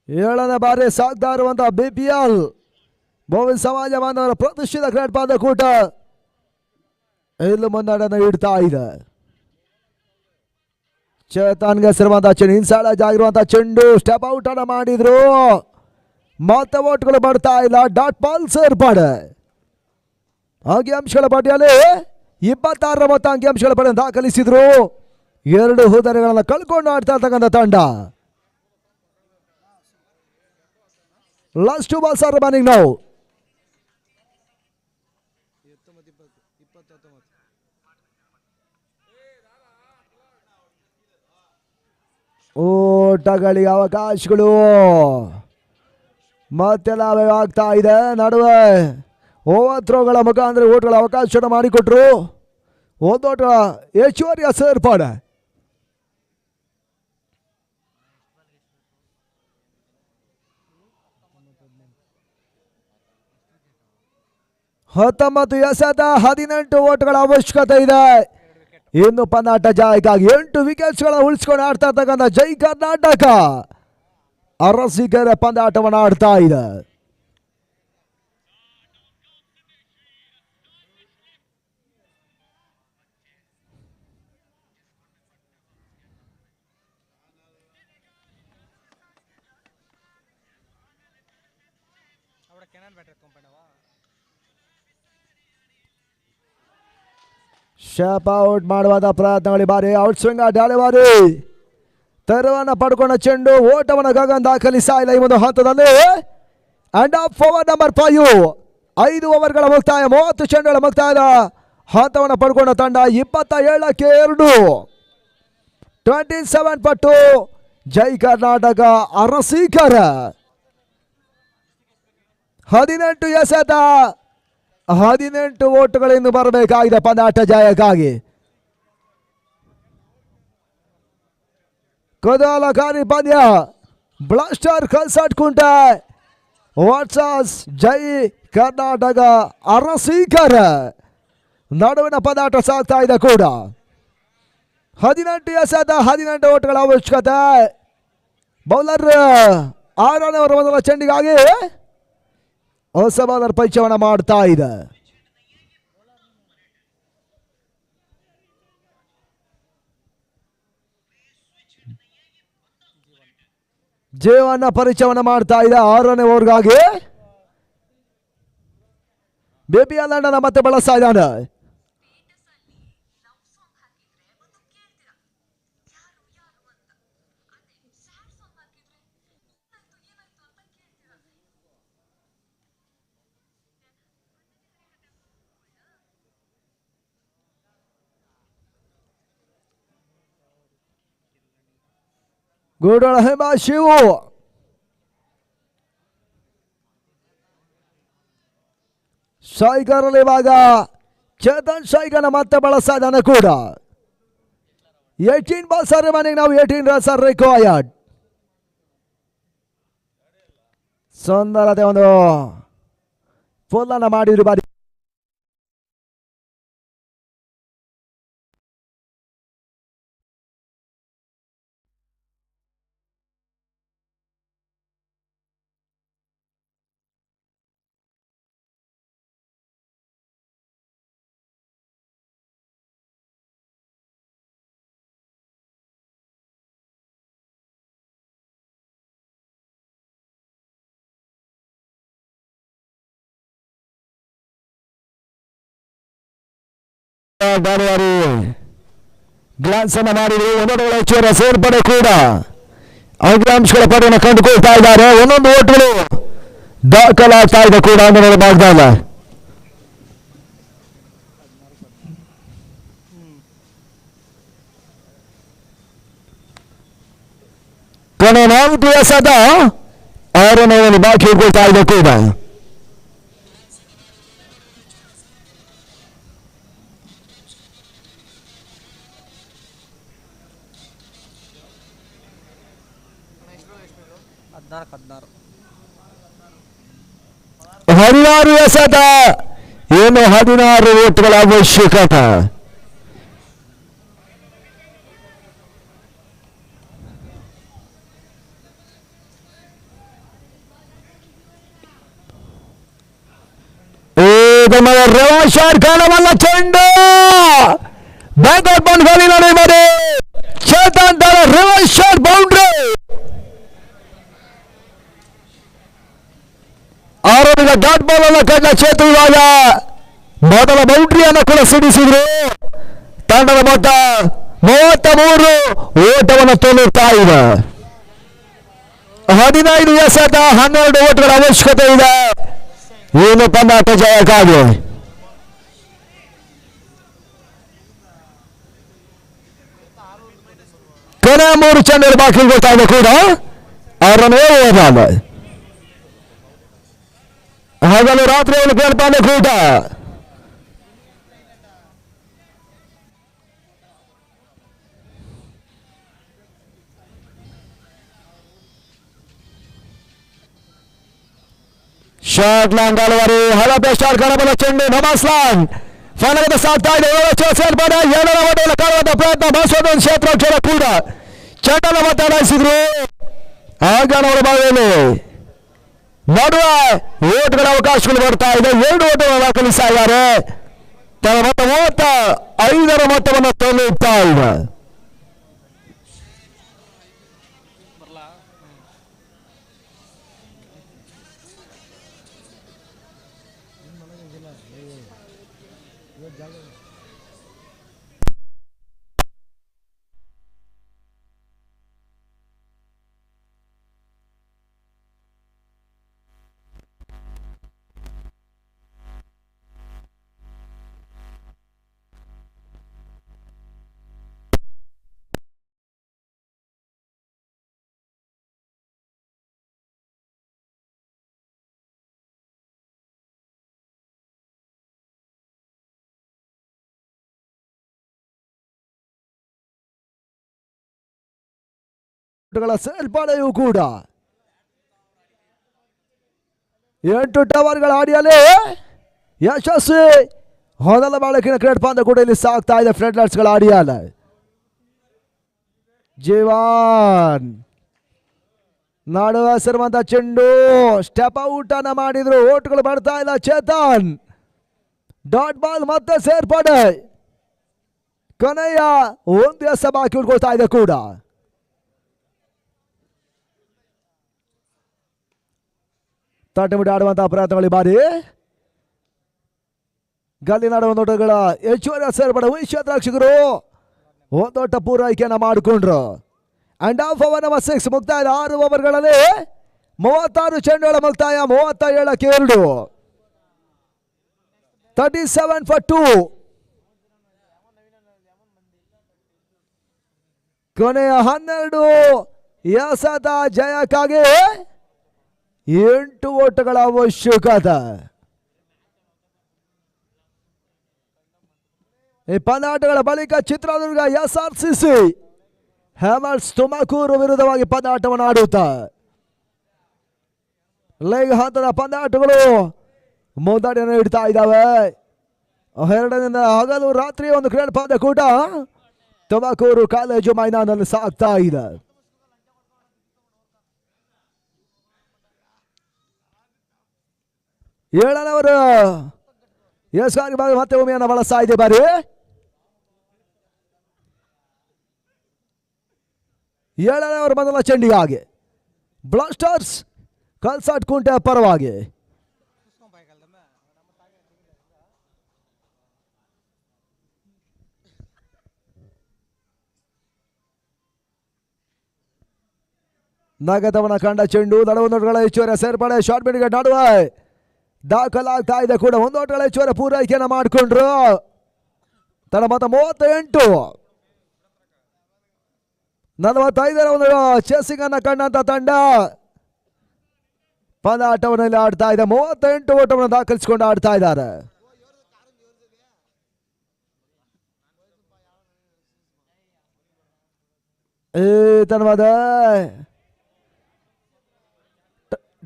ಏಳನೇ ಬಾರಿ ಸಾಗ್ತಾ ಇರುವಂತಹ BPL ಬೋವಿನ್ ಸಮಾಜ ಬಾಂಧವರ ಪ್ರತಿಷ್ಠಿತ ಕ್ರಿಕೆಟ್ ಪಂದ್ಯಕೂಟ ಇಲ್ಲೂ ಮುನ್ನಡೆಯನ್ನು ಇಡ್ತಾ ಇದೆ. ಚೇತನ್ಗೆ ಸೇರುವಂತಹ ಚೆಂಡು ಇನ್ಸೈಡ್ ಆಗಿರುವಂತಹ ಚೆಂಡು ಸ್ಟೆಪ್ ಔಟ್ ಅನ್ನ ಮಾಡಿದ್ರು. ಮತ್ತೆ ಓಟ್ಗಳು ಬರ್ತಾ ಇಲ್ಲ. ಡಾಟ್ ಬಾಲ್ ಸೇರ್ಪಡೆ ಅಂಕಿಅಂಶಗಳ ಪಟ್ಟಿಯಲ್ಲಿ 26ರ ಮೊತ್ತ ಅಂಕಿಅಂಶಗಳ ಪಡೆಯನ್ನು ದಾಖಲಿಸಿದ್ರು. 2 ಹುದ್ದೆಗಳನ್ನು ಕಳ್ಕೊಂಡು ಆಡ್ತಾ ಇರ್ತಕ್ಕಂಥ ತಂಡ. Last 2 balls are remaining now. ಓಟಗಳಿಗೆ ಅವಕಾಶಗಳು ಮತ್ತೆ ಲಾಭ ಆಗ್ತಾ ಇದೆ. ನಡುವೆ ಓವರ್ ಥ್ರೋಗಳ ಮುಖಾಂತರ ಓಟ್ಗಳ ಅವಕಾಶ ಮಾಡಿಕೊಟ್ರು. ಒಂದೋಟ ಹೆಚ್ಚುವರಿಯ ಸೇರ್ಪಡೆ. ಹತ್ತೊಂಬತ್ತು ಎಸೆತ 18 ಓಟ್ಗಳ ಅವಶ್ಯಕತೆ ಇದೆ. ಇನ್ನು ಪಂದ್ಯಾಟ ಜಯಕ್ಕಾಗಿ 8 ವಿಕೆಟ್ಸ್ಗಳ ಉಳಿಸ್ಕೊಂಡು ಆಡ್ತಾ ಇರ್ತಕ್ಕಂಥ ಜೈ ಕರ್ನಾಟಕ ಅರಸೀಕೆರೆ ಪಂದ್ಯಾಟವನ್ನು ಆಡ್ತಾ ಇದೆ. ಶಾಪ್ ಔಟ್ ಮಾಡುವಂತ ಪ್ರಯತ್ನಗಳು ಬಾರಿ ಔಟ್ ಸ್ವಿಂಗ್ ಡೆಲಿವರಿ ತೆರವನ್ನು ಪಡ್ಕೊಂಡ ಚೆಂಡು ಓಟವನ್ನು ಗಗನ್ ದಾಖಲಿಸ್ತಾ ಇಲ್ಲ ಈ ಒಂದು ಹಂತದಲ್ಲಿ. ಅಂಡ್ ಆಫ್ ಓವರ್ ನಂಬರ್ 5 5 ಓವರ್ಗಳ ಮುಕ್ತಾಯ 30 ಚೆಂಡುಗಳ ಮುಕ್ತಾಯದ ಹಂತವನ್ನು ಪಡ್ಕೊಂಡ ತಂಡ 27ಕ್ಕೆ 2 27 ಪಟ್ಟು ಜೈ ಕರ್ನಾಟಕ ಅರಸೀಕೆರೆ. 18 ಎಸೆತ 18 ಓಟುಗಳಿಂದ ಬರಬೇಕಾಗಿದೆ ಪಂದ್ಯಾಟ ಜಯಕ್ಕಾಗಿ. ಕುತೂಹಲಕಾರಿ ಪಂದ್ಯ. ಬ್ಲಾಸ್ಟರ್ ಕಲ್ಸಾಟ್ ಕುಂಟೆ ವರ್ಸಸ್ ಜೈ ಕರ್ನಾಟಕ ಅರಸೀಕೆರೆ ನಡುವಿನ ಪಂದ್ಯಾಟ ಸಾಗ್ತಾ ಇದೆ ಕೂಡ. 18 ಎಸೆತ 18 ಓಟುಗಳ ಅವಶ್ಯಕತೆ. ಬೌಲರ್ 6ನೇ ಓವರ್ ಮೊದಲ ಚೆಂಡಿಗಾಗಿ ಹೊಸ ಬೌಲರ್ ಪರಿಚಯವನ್ನು ಮಾಡ್ತಾ ಇದೆ. ಜೀವನ ಪರಿಚಯವನ್ನು ಮಾಡ್ತಾ ಇದೆ 6ನೇ ಓವರ್ಗಾಗಿ. BPL ತಂಡನ ಮತ್ತೆ ಬಳಸ್ತಾ ಇದ್ದಾನೆ. ಗೂಡಳ ಹೇಮ ಶಿವು ಶೈಕರಲ್ಲಿ ಇವಾಗ ಚೇತನ್ ಶೈಕನ ಮತ್ತೆ ಬಳಸ್ತಾ ಇದ್ದಾನೆ ಕೂಡ. 18 balls are remaining now. 18 runs are required. ಸುಂದರತೆ ಒಂದು ಫುಲ್ ಅನ್ನ ಮಾಡಿದ್ರು ಬಾರಿ. ಬಾನುವಾರಿ ಗ್ಲಾನ್ಸ್ ಅನ್ನು ಮಾಡಿದ್ರು. ಒಂದೊಂದು ಹೆಚ್ಚುವರಿ ಸೇರ್ಪಡೆ ಕೂಡ ಅಂಕಿಅಂಶಗಳ ಪಡೆಯನ್ನು ಕಂಡುಕೊಳ್ತಾ ಇದ್ದಾರೆ. ಒಂದೊಂದು ಓಟ್ಗಳು ದಾಖಲಾಗ್ತಾ ಇದೆ ಕೂಡ ಅಂಗನವಾಡಿ ಭಾಗದಾಗ. ಕೊನೆ 4 ಎಸೆದ 6ನೇ ಓವರ್ ಬಾಕಿ ಉಳ್ಕೊಳ್ತಾ ಇದೆ ಕೂಡ. ಹದಿನಾರು ಎಸೆದ ಏನು 16 ಓಟ್ಗಳ ಅವಶ್ಯಕತೆ. ರೆವಾಶಾಟ್ ಕಾಣವಲ್ಲ ಚೆಂಡು ಬ್ಯಾಕೌಟ್ ಬಂದ್ ಗಾಲಿ ನೋಡಿ ಮಾಡಿ ಚೇತನ್ ರಿವರ್ಸ್ ಶಾಟ್ ಬೌಂಡ್ರಿ. ಆರೋಪಿಗ ಡಾಟ್ ಬಾಲ್ ಅನ್ನ ಕಂಡ ಚೇತು ಇವಾಗ ಮೊದಲ ಬೌಂಡ್ರಿಯನ್ನು ಕೂಡ ಸಿಡಿಸಿದ್ರು. ತಂಡದ ಮೊತ್ತ 33 ಓಟವನ್ನು ತೋರುತ್ತಾ ಇದೆ. 15 ಎಸೆತ 12 ಓಟ್ಗಳ ಅವಶ್ಯಕತೆ ಇದೆ. ಏನು ಪಂದ್ಯಾಟ ಜಯಕ್ಕಾಗಿ. ಕೊನೆ 3 ಚೆಂಡುಗಳು ಬಾಕಿ ಉಳ್ಕೊಳ್ತಾ ಇದೆ ಕೂಡ 6ನೇ ಓವರ್. ಹಗಲು ರಾತ್ರಿ ಅವನು ಕೇಳ್ತಾನೆ ಕೂಡ. ಶಾರ್ಟ್ ಲಾಂಗ್ ಅಲವಾರಿ ಹಳಪೆ ಶಾರ್ಟ್ ಕಾಣಬಲ್ಲ ಚೆಂಡು ನಮಾಸ್ಲಾನ್ ಫಲಕದ ಸಾಗ್ತಾ ಇದೆ. ಸೇರ್ಪಡೆ 7ರ ಓಟವನ್ನು ಕಾಣುವಂತ ಪ್ರಯತ್ನ ಬಸವನ ಕ್ಷೇತ್ರ ಕೂಡ ಚೆಂಡನ್ನು ಮಾತಾಡಿಸಿದ್ರು. ಆಗಣವರ ಭಾಗದಲ್ಲಿ ನಡುವೆ ಓಟ್ಗಳ ಅವಕಾಶಗಳು ಬರ್ತಾ ಇದೆ. 2 ಓಟಗಳನ್ನು ದಾಖಲಿಸ್ತಾ ಇದ್ದಾರೆ. ತನ್ನ ಮೊತ್ತ 35ರ ಮೊತ್ತವನ್ನು ತಲುಪ್ತಾ ಇದೆ. ಸೇರ್ಪಡೆಯೂ ಕೂಡ 8 ಟವರ್ಗಳ ಅಡಿಯಲ್ಲಿ ಯಶಸ್ವಿ. ಮೊದಲ ಬಾಳಕಿನ ಕ್ರಿಕೆಟ್ ಪಂದ್ಯ ಕೂಡ ಇಲ್ಲಿ ಸಾಗ್ತಾ ಇದೆ ಫ್ರೆಂಡ್ ಗಳ ಅಡಿಯಲ್ಲ. ಜೀವನ್ ನಡುವೆ ಸೇರುವಂತ ಚೆಂಡು ಸ್ಟೆಪ್ ಔಟ್ ಅನ್ನ ಮಾಡಿದ್ರು. ಓಟ್ಗಳು ಬರ್ತಾ ಇಲ್ಲ. ಚೇತನ್ ಡಾಟ್ ಬಾಲ್ ಮತ್ತೆ ಸೇರ್ಪಡೆ. ಕೊನೆಯ 1 ಎಸೆ ಬಾಕಿ ಉಳ್ಕೊಳ್ತಾ ಇದೆ ಕೂಡ. ತಟ್ಟೆಬಿಟ್ಟು ಆಡುವಂತಹ ಪ್ರಯತ್ನಗಳು ಬಾರಿ ಗಲ್ಲಿನಾಡುವ ನೋಟಗಳ ಹೆಚ್ಚುವರಿ ಸೇರ್ಪಡೆ ವಿಶ್ವರಕ್ಷಕರು ಒಂದೊಟ್ಟ ಪೂರೈಕೆಯನ್ನು ಮಾಡಿಕೊಂಡ್ರು. ಅಂಡ್ ಆಫ್ ಓವರ್ ನಂಬರ್ 6 ಮುಕ್ತಾಯ. 6 ಓವರ್ಗಳಲ್ಲಿ 36 ಚೆಂಡುಗಳ ಮುಕ್ತಾಯ. 37ಕ್ಕೆ 2 37 for 2. ಕೊನೆಯ 12 ಎಸೆತ ಜಯಕ್ಕಾಗಿ 8 ಓಟಗಳ ಅವಶ್ಯಕತೆ. ಈ ಪಂದ್ಯಾಟಗಳ ಬಳಿಕ ಚಿತ್ರದುರ್ಗ SRCC ಹ್ಯಾಮರ್ಸ್ ತುಮಕೂರು ವಿರುದ್ಧವಾಗಿ ಪಂದ್ಯಾಟವನ್ನು ಆಡುತ್ತಾ ಲೀಗ್ ಹಂತದ ಪಂದ್ಯಾಟಗಳು ಮುನ್ನಡೆಯನ್ನು ಇಡ್ತಾ ಇದ್ದಾವೆ. 2ರಿಂದ ಹಗಲು ರಾತ್ರಿ ಒಂದು ಕ್ರೀಡಾ ಪಂದ್ಯ ಕೂಡ ತುಮಕೂರು ಕಾಲೇಜು ಮೈದಾನದಲ್ಲಿ ಸಾಗ್ತಾ ಇದೆ. ಏಳನವರು ಎಸ್ಗಾಗಿ ಮತ್ತೆ ಭೂಮಿಯನ್ನು ಬಳಸ್ತಾ ಇದೆ. ಬಾರಿ 7ನೇವರು ಮೊದಲ ಚೆಂಡಿಗಾಗಿ ಬ್ಲಾಸ್ಟರ್ಸ್ ಕಲ್ಸಾಟ್ ಕುಂಟೆ ಪರವಾಗಿ. ನಗದವನ ಕಂಡ ಚೆಂಡು ನಡುವೊಂದೋಟಗಳ ಹೆಚ್ಚುವರಿ ಸೇರ್ಪಡೆ ಶಾರ್ಟ್ ಬಿಡ್ಗೆ ನಡುವೆ ದಾಖಲಾಗ್ತಾ ಇದೆ ಕೂಡ ಒಂದೋಟಗಳ ಹೆಚ್ಚುವರಿ ಪೂರೈಕೆಯನ್ನು ಮಾಡಿಕೊಂಡ್ರು. ತನ್ನ ಮತ 38 45 ಒಂದು ಚೇಸಿಂಗ್ ಅನ್ನ ಕಂಡಂತ ತಂಡ ಪಂದ್ಯಾಟವನ್ನು ಆಡ್ತಾ ಇದೆ. 38 ಓಟವನ್ನು ದಾಖಲಿಸಿಕೊಂಡು ಆಡ್ತಾ ಇದ್ದಾರೆ. ತನ್ವಾದ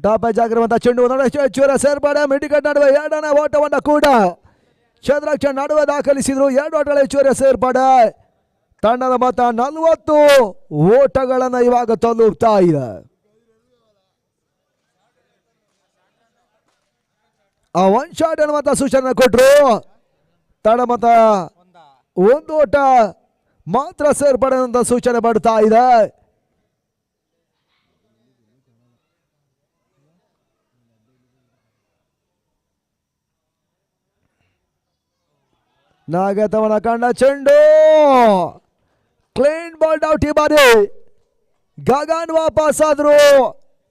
ಟಾಪ್ ಏಜ್ ಆಗಿರುವಂತಹ ಚೆಂಡು ಹೆಚ್ಚುವರಿ ಸೇರ್ಪಡೆ ಮಿಡಿಕಟ್ ನಡುವೆ ಎರಡನೇ ಓಟವನ್ನು ಕೂಡ ಚಂದ್ರಾಕ್ಷ ನಡುವೆ ದಾಖಲಿಸಿದ್ರು. 2 ಓಟಗಳ ಹೆಚ್ಚುವರಿ ಸೇರ್ಪಡೆ ತಂಡದ ಮತ 40 ಓಟಗಳನ್ನು ಇವಾಗ ತಲುಪ್ತಾ ಇದೆ. ಆ 1 ಶಾಟ್ ಅನ್ನುವಂತ ಸೂಚನೆ ಕೊಟ್ರು. ತಂಡ ಮತ 1 ಓಟ ಮಾತ್ರ ಸೇರ್ಪಡೆ ಅಂತ ಸೂಚನೆ ಬರ್ತಾ ಇದೆ. ನಾಗತವನ ಕಂಡ ಚೆಂಡು ಕ್ಲೀನ್ ಬಾಲ್ ಔಟ್. ಈ ಬಾರಿ ಗಗನ್ ವಾಪಸ್ ಆದ್ರು.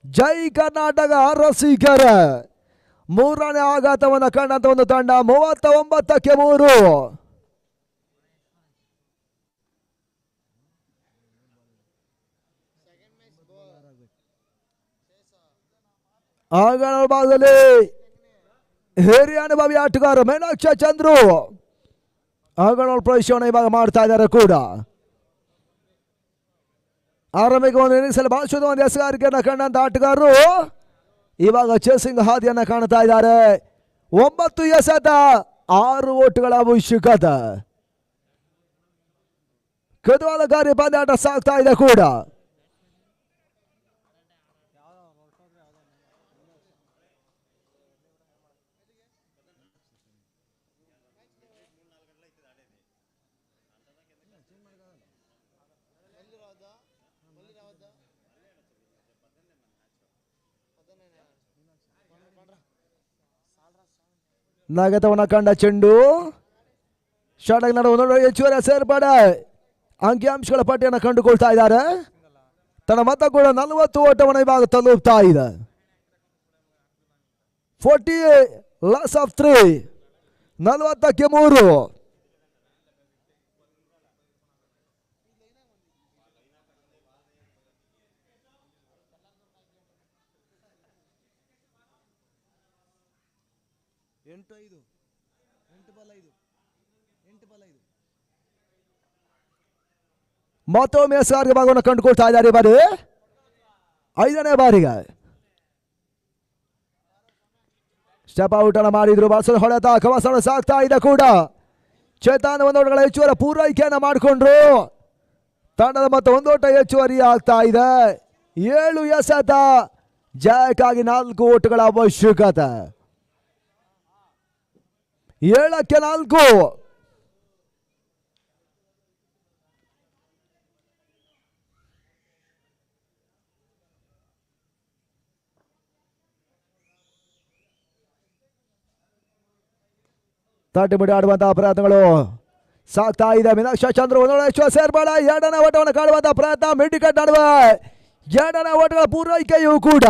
ಜೈ ಕರ್ನಾಟಕ ರಸಿಕರ 3ನೇ ಆಘಾತವನ್ನು ಕಂಡಂತ ಒಂದು ತಂಡ 39ಕ್ಕೆ 3. ಆಗಳ ಭಾಗದಲ್ಲಿ ಹಿರಿಯ ಅನುಭವಿ ಆಟಗಾರ ಮೀನಾಕ್ಷ ಚಂದ್ರು ಆಗಳ ಪ್ರವೇಶವನ್ನು ಇವಾಗ ಮಾಡ್ತಾ ಇದ್ದಾರೆ ಕೂಡ. ಆರಂಭಿಕ ಒಂದು ಇನ್ನಿಂಗ್ಸಲ್ಲಿ ಭಾಷಣದ ಒಂದು ಎಸಗಾರಿಕೆಯನ್ನು ಕಂಡಂತ ಆಟಗಾರರು ಇವಾಗ ಚೇಸಿಂಗ್ ಹಾದಿಯನ್ನು ಕಾಣ್ತಾ ಇದ್ದಾರೆ. 9 ಎಸೆತ 6 ಓಟಗಳ ಅವಶ್ಯಕತೆ. ಕುತೂಹಲಕಾರಿ ಪಂದ್ಯಾಟ ಸಾಗ್ತಾ ಇದೆ ಕೂಡ. ನಗತವನ ಕಂಡ ಚೆಂಡು ಶಾರ್ಟ್ ನಡುವ ಹೆಚ್ಚುವರಿ ಸೇರ್ಪಡೆ ಅಂಕಿಅಂಶಗಳ ಪಟ್ಟಿಯನ್ನು ಕಂಡುಕೊಳ್ತಾ ಇದ್ದಾರೆ. ತನ್ನ ಮತ ಕೂಡ 40 ಓಟವನ್ನು ಇವಾಗ ತಲುಪ್ತಾ ಇದೆ. 40 ಲಾಸ್ ಆಫ್ 3 40ಕ್ಕೆ 3. ಮತ್ತೊಮ್ಮೆ ಸಾರಿಗೆ ಭಾಗವನ್ನು ಕಂಡುಕೊಳ್ತಾ ಇದ್ದಾರೆ. ಬಾರಿ 5ನೇ ಬಾರಿಗೆ ಸ್ಟೆಪ್ ಔಟ್ ಅನ್ನು ಮಾಡಿದ್ರು. ಬಾಲ್ಸದ ಹೊಡೆತ ಕವಸವನ್ನು ಸಾಕ್ತಾ ಇದೆ ಕೂಡ. ಚೇತನ್ ಒಂದೋಟಗಳ ಹೆಚ್ಚುವರಿ ಪೂರೈಕೆಯನ್ನು ಮಾಡಿಕೊಂಡ್ರು. ತಂಡದ ಮತ್ತ 1 ಓಟ ಹೆಚ್ಚುವರಿ ಆಗ್ತಾ ಇದೆ. 7 ಎಸೆತ ಜಯಕ್ಕಾಗಿ 4 ಓಟಗಳ ಅವಶ್ಯಕತೆ. 7ಕ್ಕೆ 4. ತಟ್ಟಿ ಮುಡಿ ಆಡುವಂತಹ ಪ್ರಯತ್ನಗಳು ಸಾಗ್ತಾ ಇದೆ. ಮೀನಾಕ್ಷ ಚಂದ್ರ ಒಂದೊಳ ಸೇರ್ಬೇಡ 2ನೇ ಓಟವನ್ನು ಕಾಡುವಂತಹ ಪ್ರಯತ್ನ ಮಿಡಿಕಟ್ ನಡುವೆ 2ನೇ ಓಟಗಳ ಪೂರೈಕೆಯೂ ಕೂಡ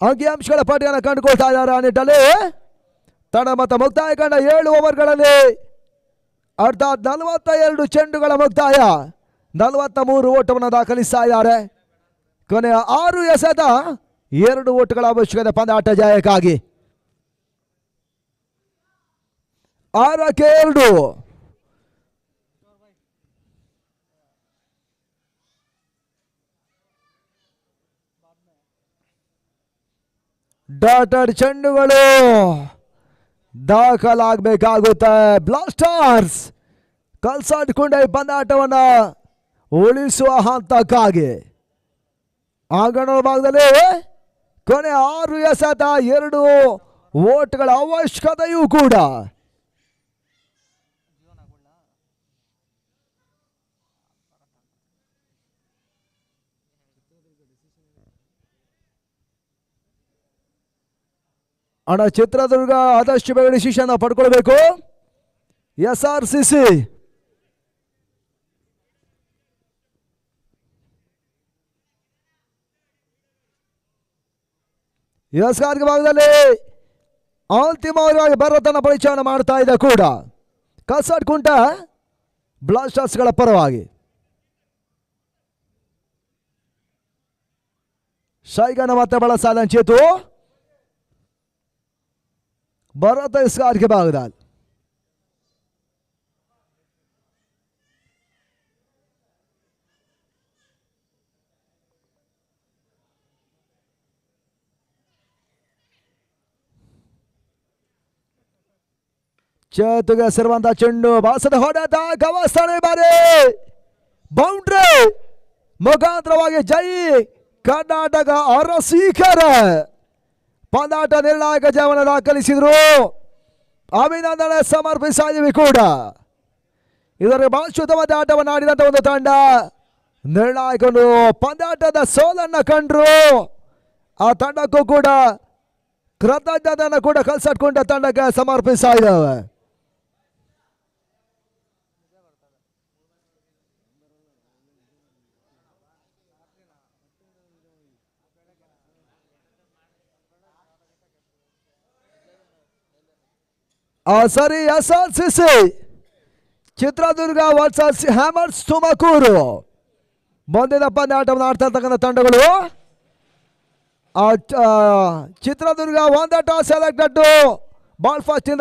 ಅಂಕಿಅಂಶಗಳ ಪಟ್ಟಿಯನ್ನು ಕಂಡುಕೊಳ್ತಾ ಇದ್ದಾರೆ. ಆ ನಿಟ್ಟಲ್ಲಿ ತಂಡ ಮತ್ತು ಮುಕ್ತಾಯ ಕಂಡ 7 ಓವರ್ಗಳಲ್ಲಿ ಅರ್ಥಾತ್ 42 ಚೆಂಡುಗಳ ಮುಕ್ತಾಯ 43 ಓಟವನ್ನು ದಾಖಲಿಸ್ತಾ ಇದ್ದಾರೆ. ಕೊನೆಯ 6 ಎಸೆತ 2 ಓಟಗಳ ಅವಶ್ಯಕತೆ ಪಂದ್ಯಾಟ ಜಯಕ್ಕಾಗಿ. 6ಕ್ಕೆ 2. ಡಾಟೆಡ್ ಚೆಂಡುಗಳು ದಾಖಲಾಗಬೇಕಾಗುತ್ತೆ. ಬ್ಲಾಸ್ಟರ್ಸ್ ಕಲ್ಸಾಡ್ಕೊಂಡ ಈ ಪಂದ್ಯಾಟವನ್ನು ಉಳಿಸುವ ಹಂತಕ್ಕಾಗಿ ಆಂಗಣ ಭಾಗದಲ್ಲಿ ಕೊನೆ 6 ಎಸೆತ 2 ಓಟ್ಗಳ ಅವಶ್ಯಕತೆಯೂ ಕೂಡ. ಅಣ್ಣ ಚಿತ್ರದುರ್ಗ ಆದಷ್ಟು ಬೇಗ ಡಿಸಿಷನ್ ಪಡ್ಕೊಳ್ಬೇಕು. SRCC ಯಸ್ಕಾರ್ಗ ಭಾಗದಲ್ಲಿ ಅಂತಿಮವಾಗಿ ಭರತನ ಪರಿಚಯನ ಮಾಡ್ತಾ ಇದೆ ಕೂಡ ಕಸಡ್ಕುಂಟ ಬ್ಲಾಸ್ಟರ್ಸ್ಗಳ ಪರವಾಗಿ. ಶೈಗನ ಮತ್ತೆ ಬಳಸಾದಂಚೇತು ಭರತ ಇಸ್ಕಾರ್ಗೆ ಭಾಗದಲ್ಲಿ ಚೇತುಗೆ ಸೇರುವಂತ ಚೆಂಡು ಬಾಸದ ಹೊಡೆತ ಗವಾಸ್ತಾನೆ ಬಾರಿ ಬೌಂಡ್ರಿ ಮುಖಾಂತರವಾಗಿ ಜೈ ಕರ್ನಾಟಕ ಅರಸೀಕರ ಪಂದಾಟ ನಿರ್ಣಾಯಕ ಜಯವನ್ನು ದಾಖಲಿಸಿದ್ರು. ಅಭಿನಂದನೆ ಸಮರ್ಪಿಸ್ತಾ ಇದೀವಿ ಕೂಡ. ಇದರ ಬಹಳ ಶುದ್ಧವಾದ ಆಟವನ್ನು ಆಡಿದಂತ ಒಂದು ತಂಡ ನಿರ್ಣಾಯಕನು ಪಂದಾಟದ ಸೋಲನ್ನ ಕಂಡ್ರು. ಆ ತಂಡಕ್ಕೂ ಕೂಡ ಕೃತಜ್ಞತೆಯನ್ನು ಕೂಡ ಕಲ್ಸಟ್ಕೊಂಡ ತಂಡಕ್ಕೆ ಸಮರ್ಪಿಸ್ತಾ ಇದ್ದಾವೆ. ಸರಿ SRCC Chitradurga versus hammers Tumakuru ಮುಂದಿನ ಪಂದ್ಯಾಟವನ್ನು ಆಡ್ತಾ ಇರ್ತಕ್ಕಂಥ ತಂಡಗಳು. Chitradurga 1 toss selected ball fast ಇಂದ